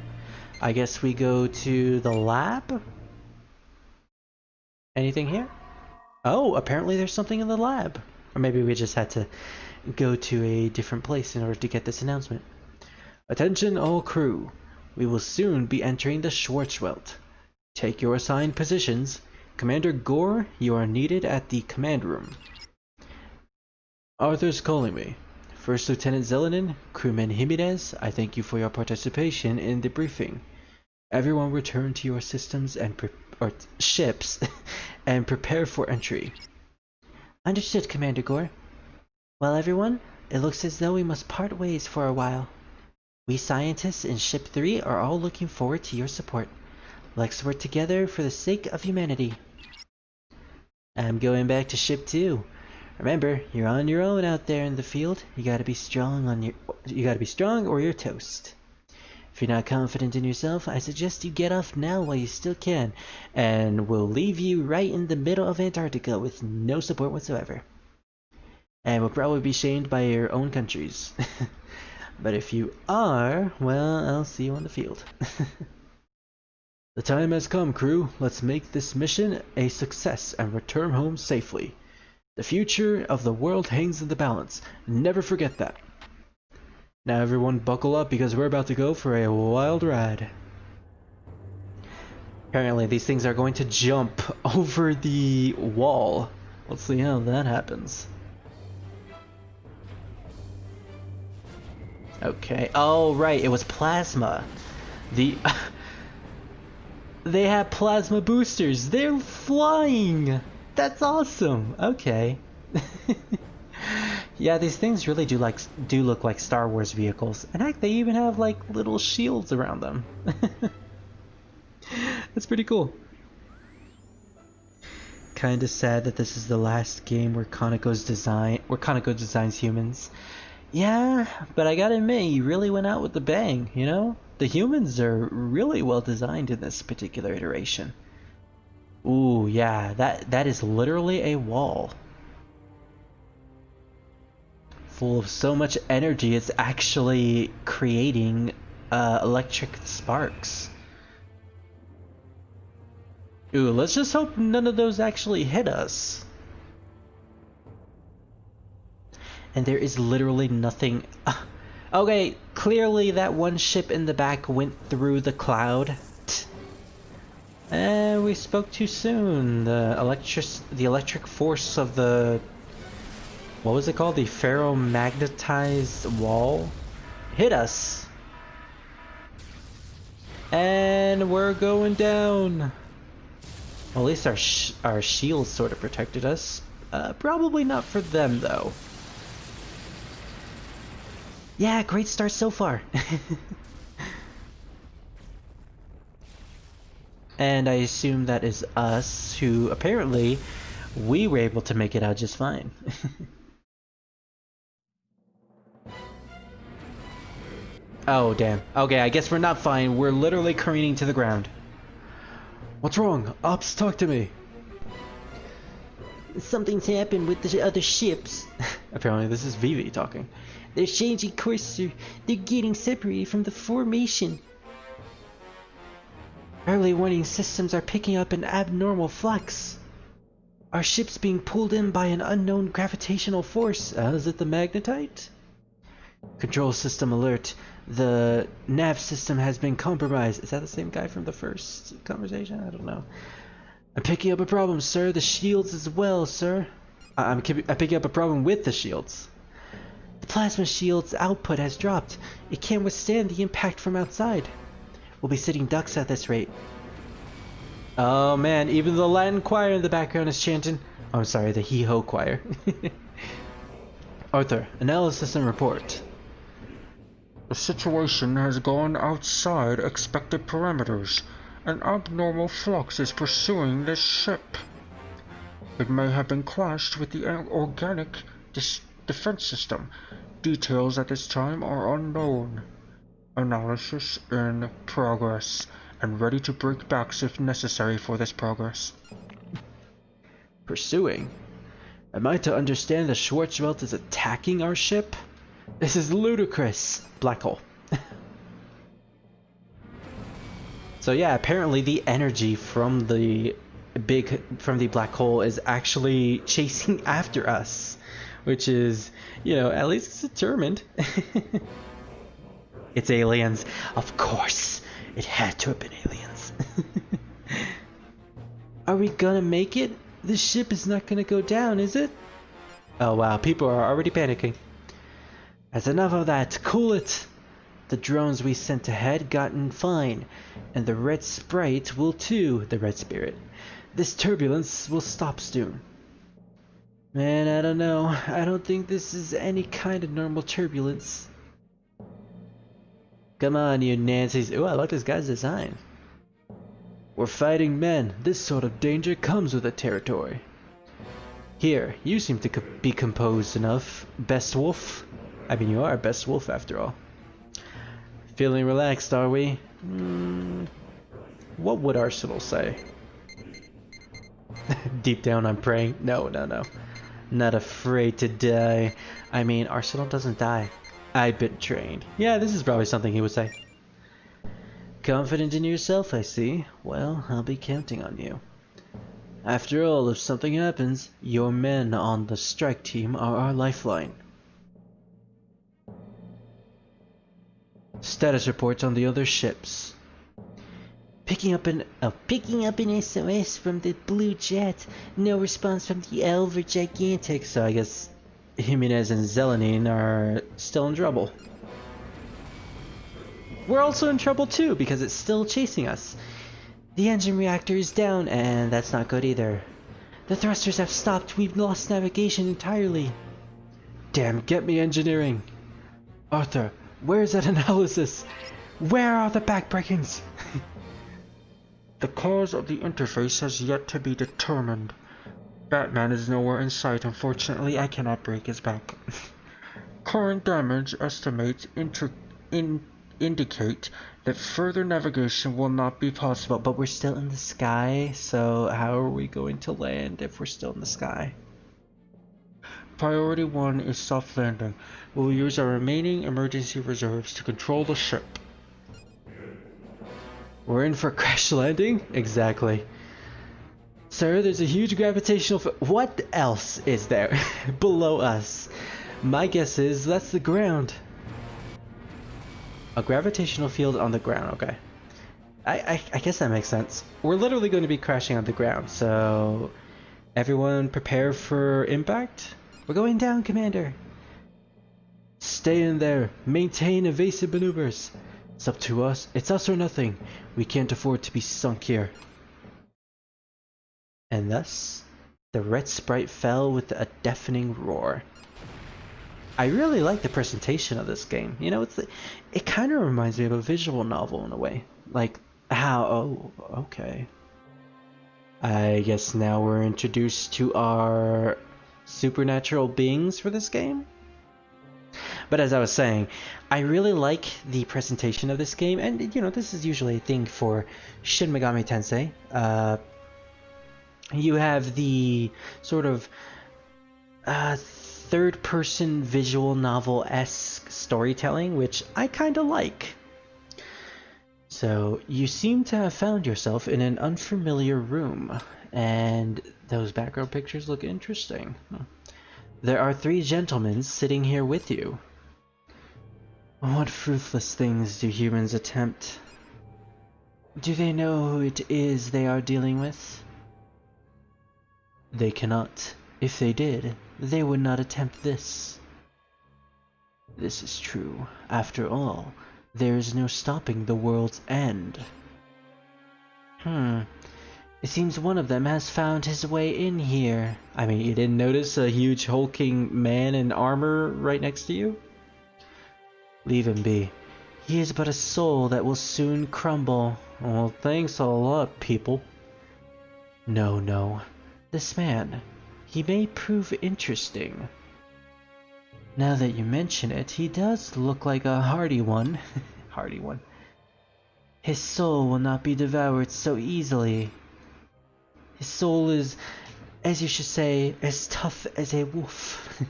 I guess we go to the lab? Anything here? Oh, apparently there's something in the lab. Or maybe we just had to go to a different place in order to get this announcement. Attention all crew. We will soon be entering the Schwarzwald. Take your assigned positions. Commander Gore, you are needed at the command room. Arthur's calling me. First Lieutenant Zelenin, Crewman Jimenez, I thank you for your participation in the briefing. Everyone return to your systems and ships and prepare for entry. Understood, Commander Gore. Well, everyone, it looks as though we must part ways for a while. We scientists in Ship 3 are all looking forward to your support. Let's work together for the sake of humanity. I'm going back to Ship 2. Remember, you're on your own out there in the field. You gotta be strong or you're toast. If you're not confident in yourself, I suggest you get off now while you still can, and we'll leave you right in the middle of Antarctica with no support whatsoever. And we'll probably be shamed by your own countries. But if you are, well, I'll see you on the field. The time has come, crew. Let's make this mission a success and return home safely. The future of the world hangs in the balance. Never forget that. Now everyone buckle up because we're about to go for a wild ride. Apparently these things are going to jump over the wall. Let's see how that happens. Okay. Oh, right. It was plasma. They have plasma boosters. They're flying. That's awesome. Okay. Yeah, these things really do look like Star Wars vehicles. And heck, they even have like little shields around them. That's pretty cool. Kinda sad that this is the last game where Kaneko designs humans. Yeah, but I gotta admit, he really went out with the bang, you know? The humans are really well designed in this particular iteration. Ooh, yeah, that is literally a wall. Full of so much energy, it's actually creating electric sparks. Ooh, let's just hope none of those actually hit us. And there is literally nothing. Okay, clearly that one ship in the back went through the cloud. And we spoke too soon. The electric force of the... What was it called? The ferromagnetized wall hit us. And we're going down. Well, at least our shields sort of protected us. Probably not for them, though. Yeah, great start so far. And I assume that is us, who apparently we were able to make it out just fine. Oh, damn. Okay, I guess we're not fine. We're literally careening to the ground. What's wrong? Ops, talk to me. Something's happened with the other ships. Apparently this is Vivi talking. They're changing course, sir. They're getting separated from the formation. Early warning systems are picking up an abnormal flux. Our ship's being pulled in by an unknown gravitational force. Is it the magnetite? Control system alert. The nav system has been compromised. Is that the same guy from the first conversation? I don't know. I'm picking up a problem, sir. The shields as well, sir. I'm picking up a problem with the shields. The plasma shield's output has dropped. It can't withstand the impact from outside. We'll be sitting ducks at this rate. Oh man, even the Latin choir in the background is chanting. Oh, I'm sorry, the hee-ho choir. Arthur, analysis and report. The situation has gone outside expected parameters. An abnormal flux is pursuing this ship. It may have been clashed with the organic defense system. Details at this time are unknown. Analysis in progress, and ready to break backs if necessary for this progress. Pursuing? Am I to understand the Schwarzwelt is attacking our ship? This is ludicrous. Black hole. So yeah, apparently the energy from the black hole is actually chasing after us, which is, you know, at least it's determined. It's aliens. Of course. It had to have been aliens. Are we gonna make it? This ship is not gonna go down, is it? Oh wow, people are already panicking. That's enough of that. Cool it. The drones we sent ahead gotten fine, and the red sprite will too, the red spirit. This turbulence will stop soon. Man, I don't know. I don't think this is any kind of normal turbulence. Come on, you Nancy's. Ooh, I like this guy's design. We're fighting men. This sort of danger comes with the territory. Here, you seem to be composed enough, Best Wolf. I mean, you are Best Wolf after all. Feeling relaxed, are we? What would Arsenal say? Deep down, I'm praying. No. Not afraid to die. I mean, Arsenal doesn't die. I've been trained. Yeah, this is probably something he would say. Confident in yourself, I see. Well, I'll be counting on you. After all, if something happens, your men on the strike team are our lifeline. Status reports on the other ships. Picking up an SOS from the Blue Jet. No response from the Elver Gigantic. So I guess Jimenez and Zelenine are still in trouble. We're also in trouble too because it's still chasing us. The engine reactor is down, and that's not good either. The thrusters have stopped. We've lost navigation entirely. Damn, get me engineering. Arthur, where's that analysis? Where are the backbreakings? The cause of the interface has yet to be determined. Batman is nowhere in sight. Unfortunately, I cannot break his back. Current damage estimates indicate that further navigation will not be possible. But we're still in the sky, so how are we going to land if we're still in the sky? Priority 1 is soft landing. We will use our remaining emergency reserves to control the ship. We're in for a crash landing? Exactly. Sir, there's a huge gravitational what else is there below us? My guess is that's the ground. A gravitational field on the ground, okay. I guess that makes sense. We're literally going to be crashing on the ground, so everyone prepare for impact? We're going down, Commander. Stay in there. Maintain evasive maneuvers. It's up to us. It's us or nothing. We can't afford to be sunk here. And thus, the red sprite fell with a deafening roar. I really like the presentation of this game. You know, it kind of reminds me of a visual novel in a way. Like how, oh, okay. I guess now we're introduced to our supernatural beings for this game. But as I was saying, I really like the presentation of this game, and you know, this is usually a thing for Shin Megami Tensei. You have the sort of third-person visual novel-esque storytelling, which I kind of like. So, you seem to have found yourself in an unfamiliar room, and those background pictures look interesting. There are 3 gentlemen sitting here with you. What ruthless things do humans attempt? Do they know who it is they are dealing with? They cannot. If they did, they would not attempt this. This is true. After all, there is no stopping the world's end. It seems one of them has found his way in here. I mean, you didn't notice a huge hulking man in armor right next to you? Leave him be. He is but a soul that will soon crumble. Well, thanks a lot, people. No. This man, he may prove interesting. Now that you mention it, he does look like a hardy one. Hardy one. His soul will not be devoured so easily. His soul is, as you should say, as tough as a wolf.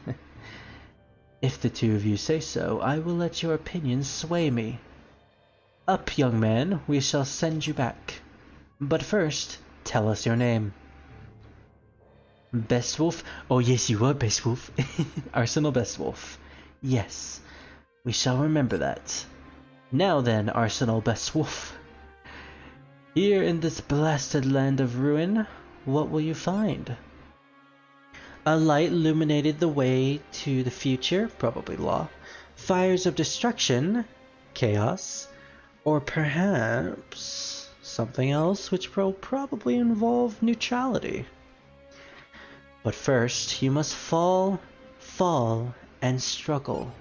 If the 2 of you say so, I will let your opinions sway me. Up, young man, we shall send you back. But first, tell us your name. Best Wolf? Oh yes, you are Best Wolf. Arsenal Best Wolf. Yes, we shall remember that. Now then, Arsenal Best Wolf. Here in this blasted land of ruin, what will you find? A light illuminated the way to the future, probably law. Fires of destruction, chaos, or perhaps something else which will probably involve neutrality. But first, you must fall, and struggle.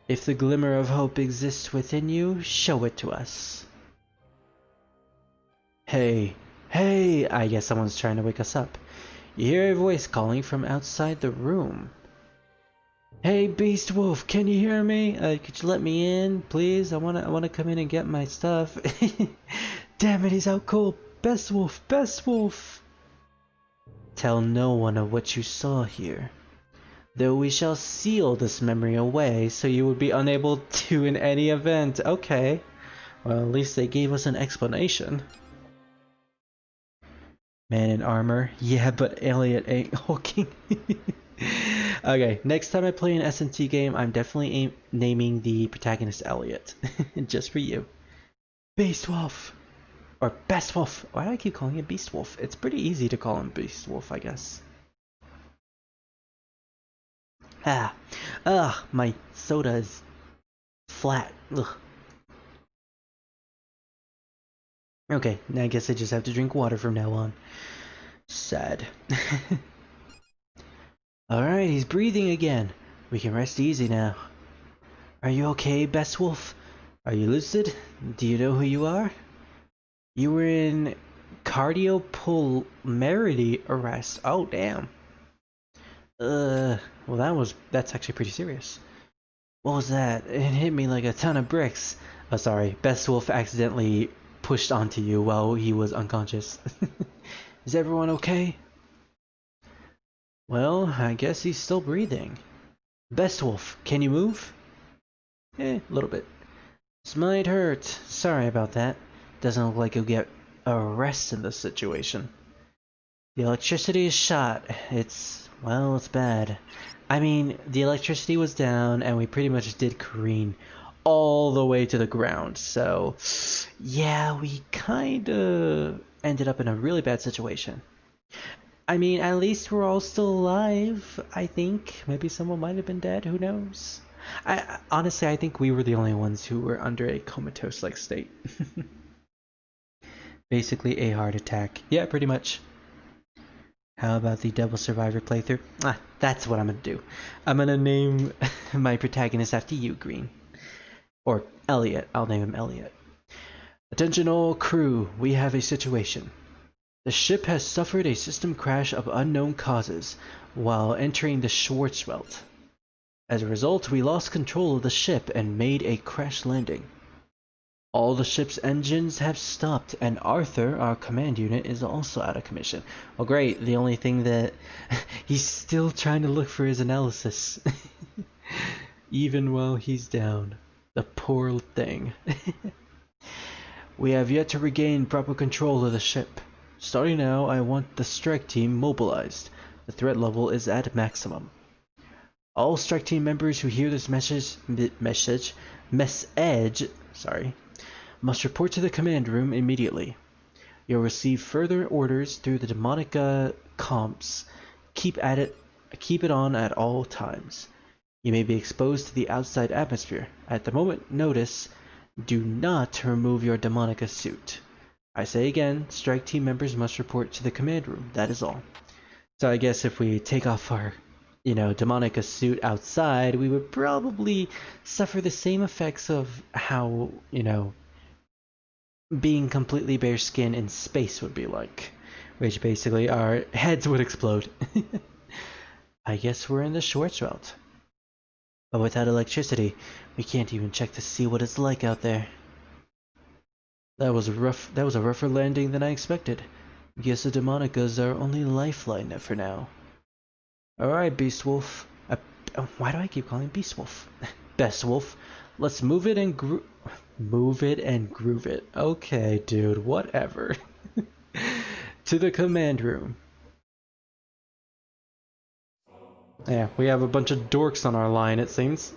If the glimmer of hope exists within you, show it to us. Hey, I guess someone's trying to wake us up. You hear a voice calling from outside the room. Hey, Beast Wolf, can you hear me? Could you let me in, please? I wanna come in and get my stuff. Damn it, he's out cold. Best Wolf. Tell no one of what you saw here. Though we shall seal this memory away, so you would be unable to in any event. Okay. Well, at least they gave us an explanation. Man in armor. Yeah, but Elliot ain't hulking. Okay, next time I play an SMT game, I'm definitely naming the protagonist Elliot. Just for you. Beast Wolf! Or Best Wolf! Why do I keep calling it Beast Wolf? It's pretty easy to call him Beast Wolf, I guess. Ah. Ugh, my soda is flat. Ugh. Okay, I guess I just have to drink water from now on. Sad. Alright, he's breathing again. We can rest easy now. Are you okay, Best Wolf? Are you lucid? Do you know who you are? You were in cardiopulmonary arrest. Oh, damn. Well that's actually pretty serious. What was that? It hit me like a ton of bricks. Oh, sorry. Best Wolf accidentally pushed onto you while he was unconscious. Is everyone okay? Well, I guess he's still breathing. Best Wolf, can you move? A little bit. This might hurt. Sorry about that. Doesn't look like you'll get a rest in this situation. The electricity is shot. It's bad. I mean, the electricity was down and we pretty much did careen all the way to the ground. So, yeah, we kinda ended up in a really bad situation. I mean, at least we're all still alive, I think. Maybe someone might have been dead, who knows? Honestly, I think we were the only ones who were under a comatose-like state. Basically a heart attack. Yeah, pretty much. How about the Devil Survivor playthrough? That's what I'm gonna do. I'm gonna name my protagonist after you, Green. Or Elliot. I'll name him Elliot. Attention all crew, we have a situation. The ship has suffered a system crash of unknown causes while entering the Schwarzwald. As a result, we lost control of the ship and made a crash landing. All the ship's engines have stopped, and Arthur, our command unit, is also out of commission. Well, great. The only thing that... he's still trying to look for his analysis. Even while he's down. The poor thing. We have yet to regain proper control of the ship. Starting now, I want the strike team mobilized. The threat level is at maximum. All strike team members who hear this message, must report to the command room immediately. You'll receive further orders through the Demonica comps. Keep it on at all times. You may be exposed to the outside atmosphere. At the moment notice, do not remove your Demonica suit. I say again, strike team members must report to the command room. That is all. So I guess if we take off our, Demonica suit outside, we would probably suffer the same effects of how, being completely bare skin in space would be like. Which basically our heads would explode. I guess we're in the Schwarzwald. But without electricity, we can't even check to see what it's like out there. That was a rougher landing than I expected. Guess the Demonica's our only lifeline for now. Alright, Beast Wolf. Why do I keep calling Beast Wolf? Best Wolf. Let's move it and groove it. Okay, dude, whatever. To the command room. Yeah, we have a bunch of dorks on our line, it seems.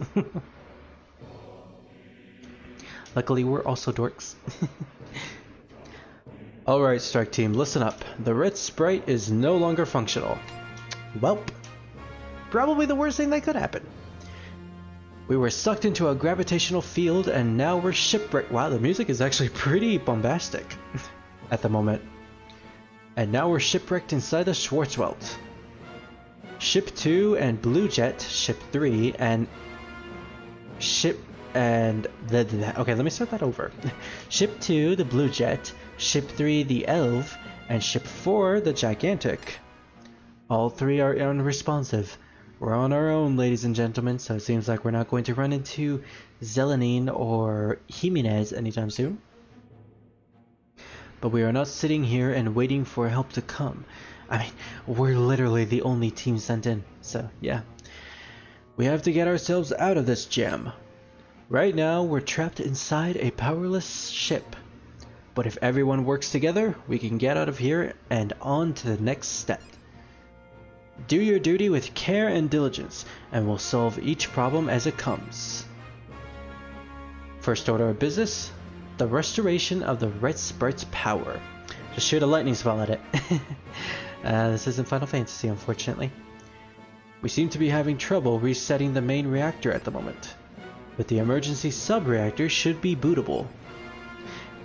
Luckily, we're also dorks. Alright, strike team, listen up. The red sprite is no longer functional. Welp. Probably the worst thing that could happen. We were sucked into a gravitational field and now we're shipwrecked. Wow, the music is actually pretty bombastic at the moment. And now we're shipwrecked inside the Schwarzwald. Ship 2 and Blue Jet, Ship 3, and okay, let me start that over. Ship 2, the Blue Jet, Ship 3, the Elf, and Ship 4, the Gigantic. All three are unresponsive. We're on our own, ladies and gentlemen, so it seems like we're not going to run into Zelenine or Jimenez anytime soon. But we are not sitting here and waiting for help to come. I mean, we're literally the only team sent in, so yeah. We have to get ourselves out of this jam. Right now, we're trapped inside a powerless ship. But if everyone works together, we can get out of here and on to the next step. Do your duty with care and diligence, and we'll solve each problem as it comes. First order of business, the restoration of the Red Sprite's power. Just shoot a lightning spell at it. This isn't Final Fantasy, unfortunately. We seem to be having trouble resetting the main reactor at the moment, but the emergency sub-reactor should be bootable.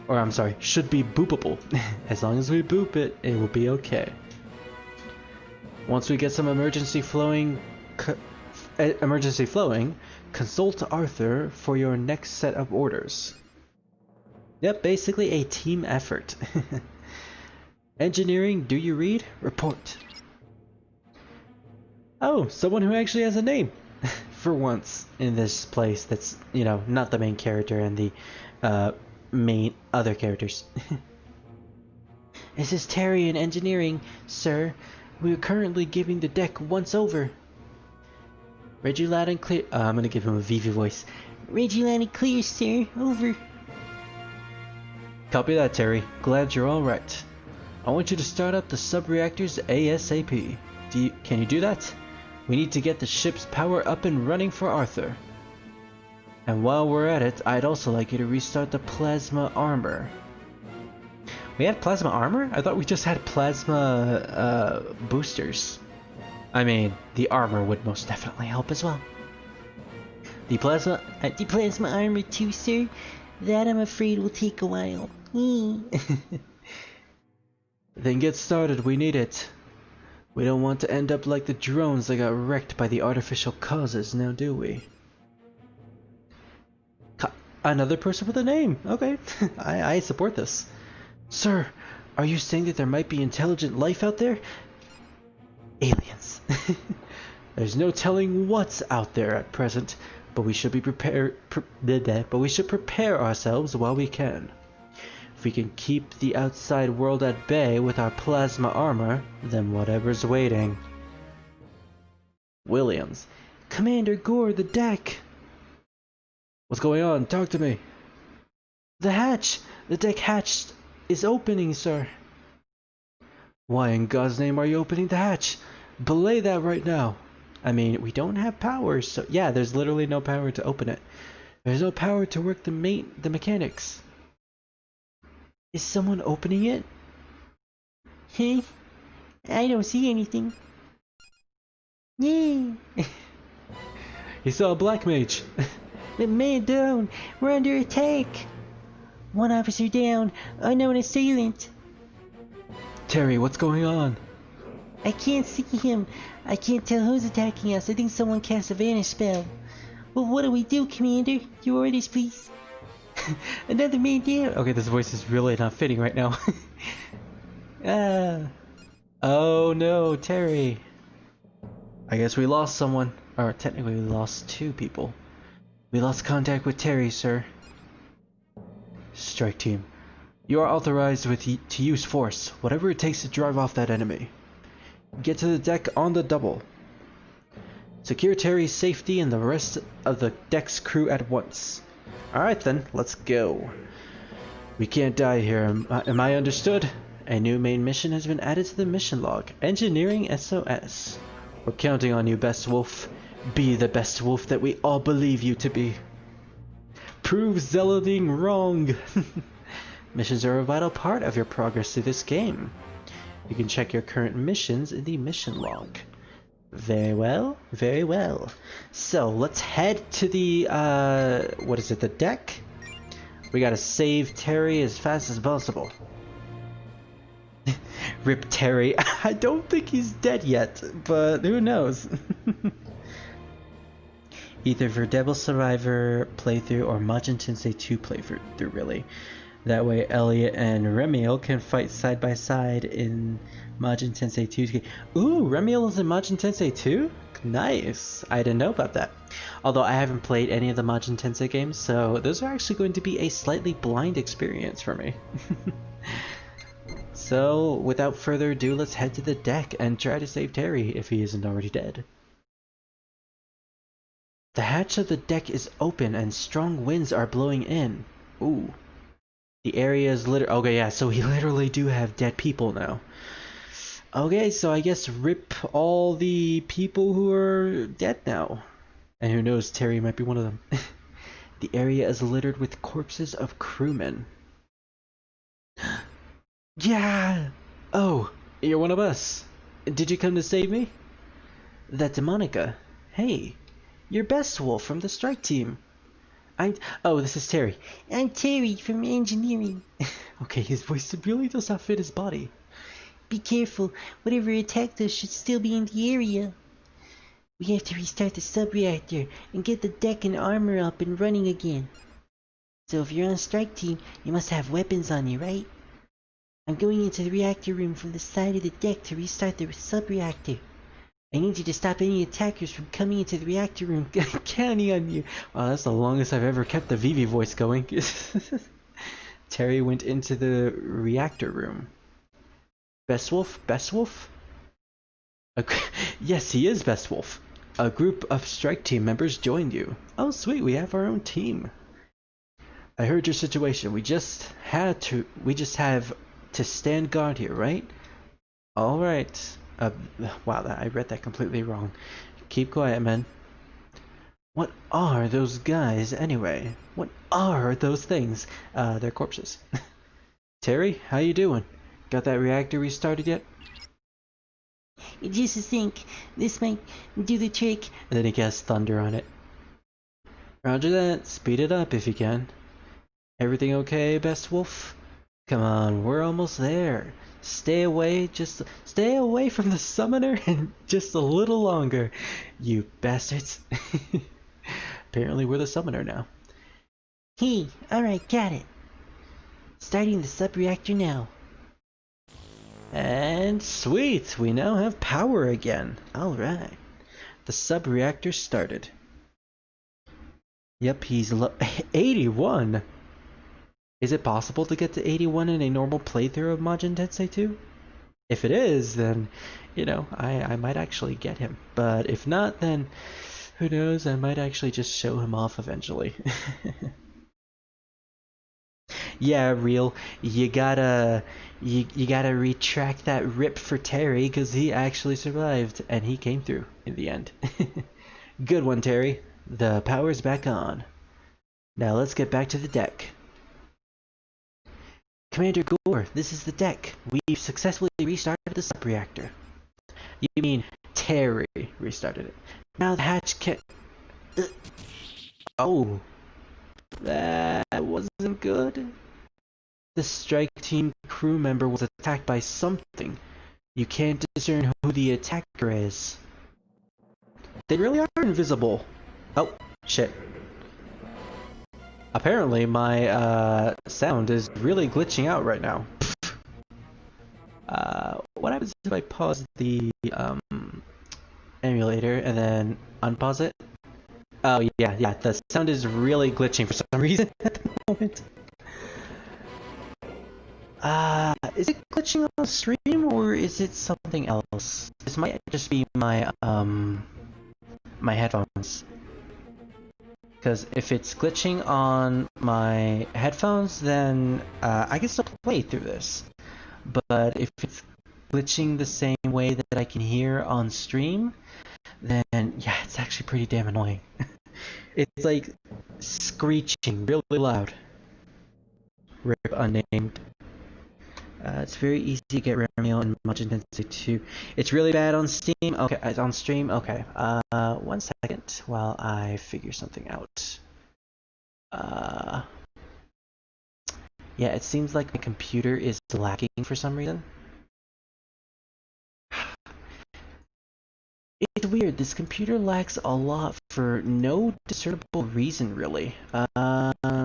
Or I'm sorry, should be boopable. As long as we boop it, it will be okay. Once we get some emergency flowing, consult Arthur for your next set of orders. Yep, basically a team effort. Engineering, do you read? Report. Oh, someone who actually has a name. For once in this place that's, you know, not the main character and the main other characters. This is Terry in engineering, sir. We are currently giving the deck once over. Read you loud and clear. I'm gonna give him a Vivi voice. Read you loud and clear, sir. Over. Copy that, Terry. Glad you're all right. I want you to start up the sub-reactors ASAP. Can you do that? We need to get the ship's power up and running for Arthur. And while we're at it, I'd also like you to restart the plasma armor. We had plasma armor? I thought we just had plasma boosters. I mean, the armor would most definitely help as well. The plasma armor too, sir? That I'm afraid will take a while. Then get started, we need it. We don't want to end up like the drones that got wrecked by the artificial causes, now do we? Another person with a name, okay. I support this. Sir, are you saying that there might be intelligent life out there? Aliens. There's no telling what's out there at present, but we should be prepare ourselves while we can. If we can keep the outside world at bay with our plasma armor, then whatever's waiting. Williams. Commander Gore, the deck! What's going on? Talk to me. The hatch! The deck hatch is opening, sir. Why in God's name are you opening the hatch? Belay that right now. I mean, we don't have power, so yeah, there's literally no power to open it. There's no power to work the mechanics. Is someone opening it? Hey, I don't see anything. Yay! You saw a black mage. Man down! We're under attack! One officer down, unknown assailant. Terry, what's going on? I can't see him. I can't tell who's attacking us. I think someone cast a vanish spell. Well, what do we do, Commander? Your orders, please. Another man down. Okay, this voice is really not fitting right now. Oh no, Terry. I guess we lost someone. Or technically we lost two people. We lost contact with Terry, sir. Strike team. You are authorized to use force, whatever it takes to drive off that enemy. Get to the deck on the double. Secure Terry's safety and the rest of the deck's crew at once. Alright then, let's go. We can't die here, am I understood? A new main mission has been added to the mission log. Engineering SOS. We're counting on you, best wolf. Be the best wolf that we all believe you to be. Prove Zealotine wrong. Missions are a vital part of your progress through this game. You can check your current missions in the mission log. Very well, very well. So let's head to the what is it, the deck? We gotta save Terry as fast as possible. Rip Terry. I don't think he's dead yet, but who knows? Either for Devil Survivor playthrough or Majin Tensei 2 playthrough, really. That way Elliot and Remiel can fight side by side in Majin Tensei 2's game. Ooh, Remiel is in Majin Tensei 2? Nice. I didn't know about that. Although I haven't played any of the Majin Tensei games, so those are actually going to be a slightly blind experience for me. So, without further ado, let's head to the deck and try to save Terry if he isn't already dead. The hatch of the deck is open and strong winds are blowing in. Ooh. The area is okay, yeah, so we literally do have dead people now. Okay, so I guess rip all the people who are dead now. And who knows, Terry might be one of them. The area is littered with corpses of crewmen. Yeah! Oh, you're one of us. Did you come to save me? That's Monica. Hey, you're Best Wolf from the strike team. Oh, this is Terry. I'm Terry from engineering. Okay, his voice really does not fit his body. Be careful. Whatever attacked us should still be in the area. We have to restart the sub-reactor and get the deck and armor up and running again. So if you're on strike team, you must have weapons on you, right? I'm going into the reactor room from the side of the deck to restart the sub-reactor. I need you to stop any attackers from coming into the reactor room. Counting on you. Wow, that's the longest I've ever kept the Vivi voice going. Terry went into the reactor room. Best Wolf? Best Wolf? Yes, he is Best Wolf. A group of strike team members joined you. Oh, sweet, we have our own team. I heard your situation. We just have to stand guard here, right? Alright. Wow, I read that completely wrong. Keep quiet, man. What are those guys, anyway? What are those things? They're corpses. Terry, how you doing? Got that reactor restarted yet? Just a think. This might do the trick. And then he casts thunder on it. Roger that. Speed it up if you can. Everything okay, Best Wolf? Come on, we're almost there. Stay away from the summoner and just a little longer, you bastards. Apparently we're the summoner now. Hey, alright, got it. Starting the sub-reactor now. And sweet, we now have power again. Alright. The sub-reactor started. Yep, he's 81! Is it possible to get to 81 in a normal playthrough of Majin Tensei 2? If it is, then, you know, I might actually get him. But if not, then, who knows, I might actually just show him off eventually. Yeah, real. You gotta retract that rip for Terry, because he actually survived, and he came through in the end. Good one, Terry. The power's back on. Now let's get back to the deck. Commander Gore, this is the deck. We've successfully restarted the sub-reactor. You mean Terry restarted it. Now the hatch can... Oh. That wasn't good. The strike team crew member was attacked by something. You can't discern who the attacker is. They really are invisible. Oh, shit. Apparently my sound is really glitching out right now. What happens if I pause the emulator and then unpause it? Oh yeah, the sound is really glitching for some reason at the moment. Is it glitching on stream or is it something else? This might just be my my headphones. Because if it's glitching on my headphones, then I can still play through this. But if it's glitching the same way that I can hear on stream, then yeah, it's actually pretty damn annoying. It's like screeching really loud. Rip unnamed. It's very easy to get Romeo and Majin Tensei 2. It's really bad on Steam. Okay, it's on stream. Okay. 1 second while I figure something out. Yeah, it seems like my computer is lacking for some reason. It's weird. This computer lacks a lot for no discernible reason, really. Actually,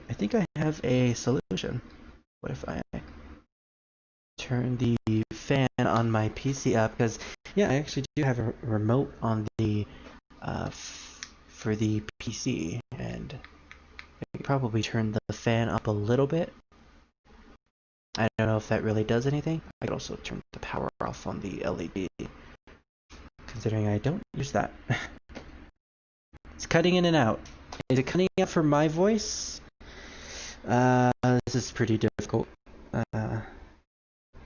I think I have a solution. What if I turn the fan on my PC up? Because yeah, I actually do have a remote on the for the PC, and I could probably turn the fan up a little bit. I don't know if that really does anything. I could also turn the power off on the LED, considering I don't use that. It's cutting in and out. Is it cutting out for my voice? This is pretty difficult.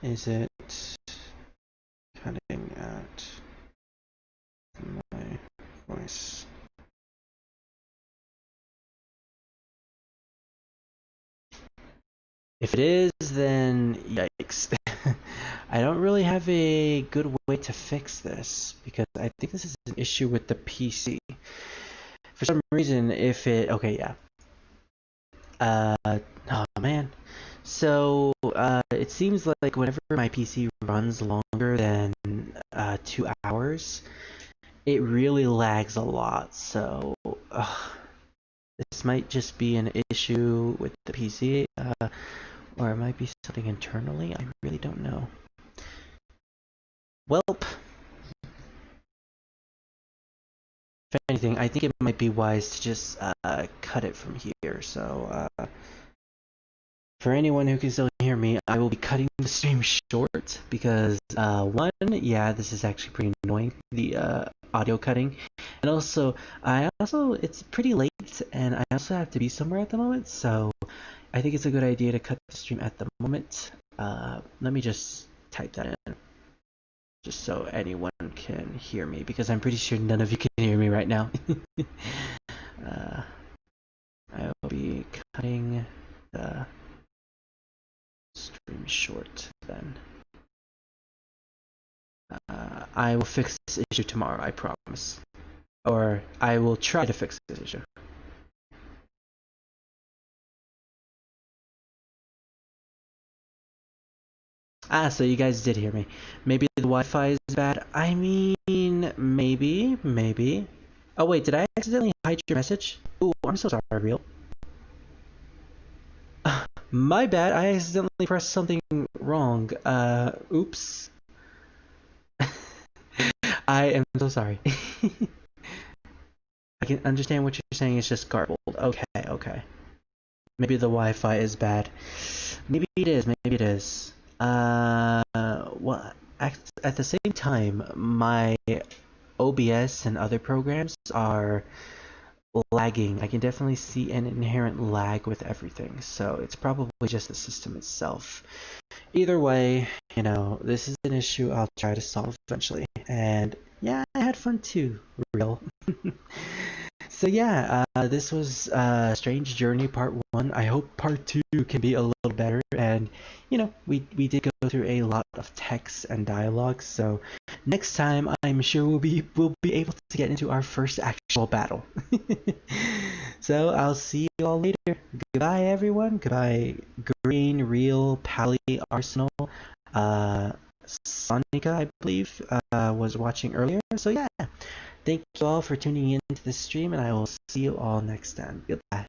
Is it? cutting at my voice. If it is, then yikes. I don't really have a good way to fix this because I think this is an issue with the PC. For some reason, if it... Okay, yeah. Oh man. So, it seems like whenever my PC runs longer than 2 hours, it really lags a lot. So, this might just be an issue with the PC, or it might be something internally. I really don't know. Welp. If anything, I think it might be wise to just cut it from here. So, for anyone who can still hear me, I will be cutting the stream short because, one, yeah, this is actually pretty annoying, the audio cutting. And also, it's pretty late, and I also have to be somewhere at the moment, so I think it's a good idea to cut the stream at the moment. Let me just type that in, just so anyone can hear me, because I'm pretty sure none of you can hear me right now. I will be cutting the stream short then. I will fix this issue tomorrow, I promise. Or I will try to fix this issue. Ah, so you guys did hear me. Maybe the Wi-Fi is bad. I mean, maybe. Oh wait, did I accidentally hide your message? Ooh, I'm so sorry, Real. My bad, I accidentally pressed something wrong. Oops. I am so sorry. I can understand what you're saying, it's just garbled. Okay. Maybe the Wi-Fi is bad. Maybe it is. Well, at the same time, my OBS and other programs are lagging. I can definitely see an inherent lag with everything, so it's probably just the system itself. Either way, this is an issue I'll try to solve eventually. And yeah, I had fun too, Real. So yeah, this was Strange Journey Part 1. I hope Part 2 can be a little better. And, we did go through a lot of text and dialogue, so next time I'm sure we'll be able to get into our first actual battle. So I'll see you all later. Goodbye, everyone. Goodbye, Green, Real, Pally, Arsenal, Sonica, I believe, was watching earlier. So yeah. Thank you all for tuning in to this stream, and I will see you all next time. Goodbye.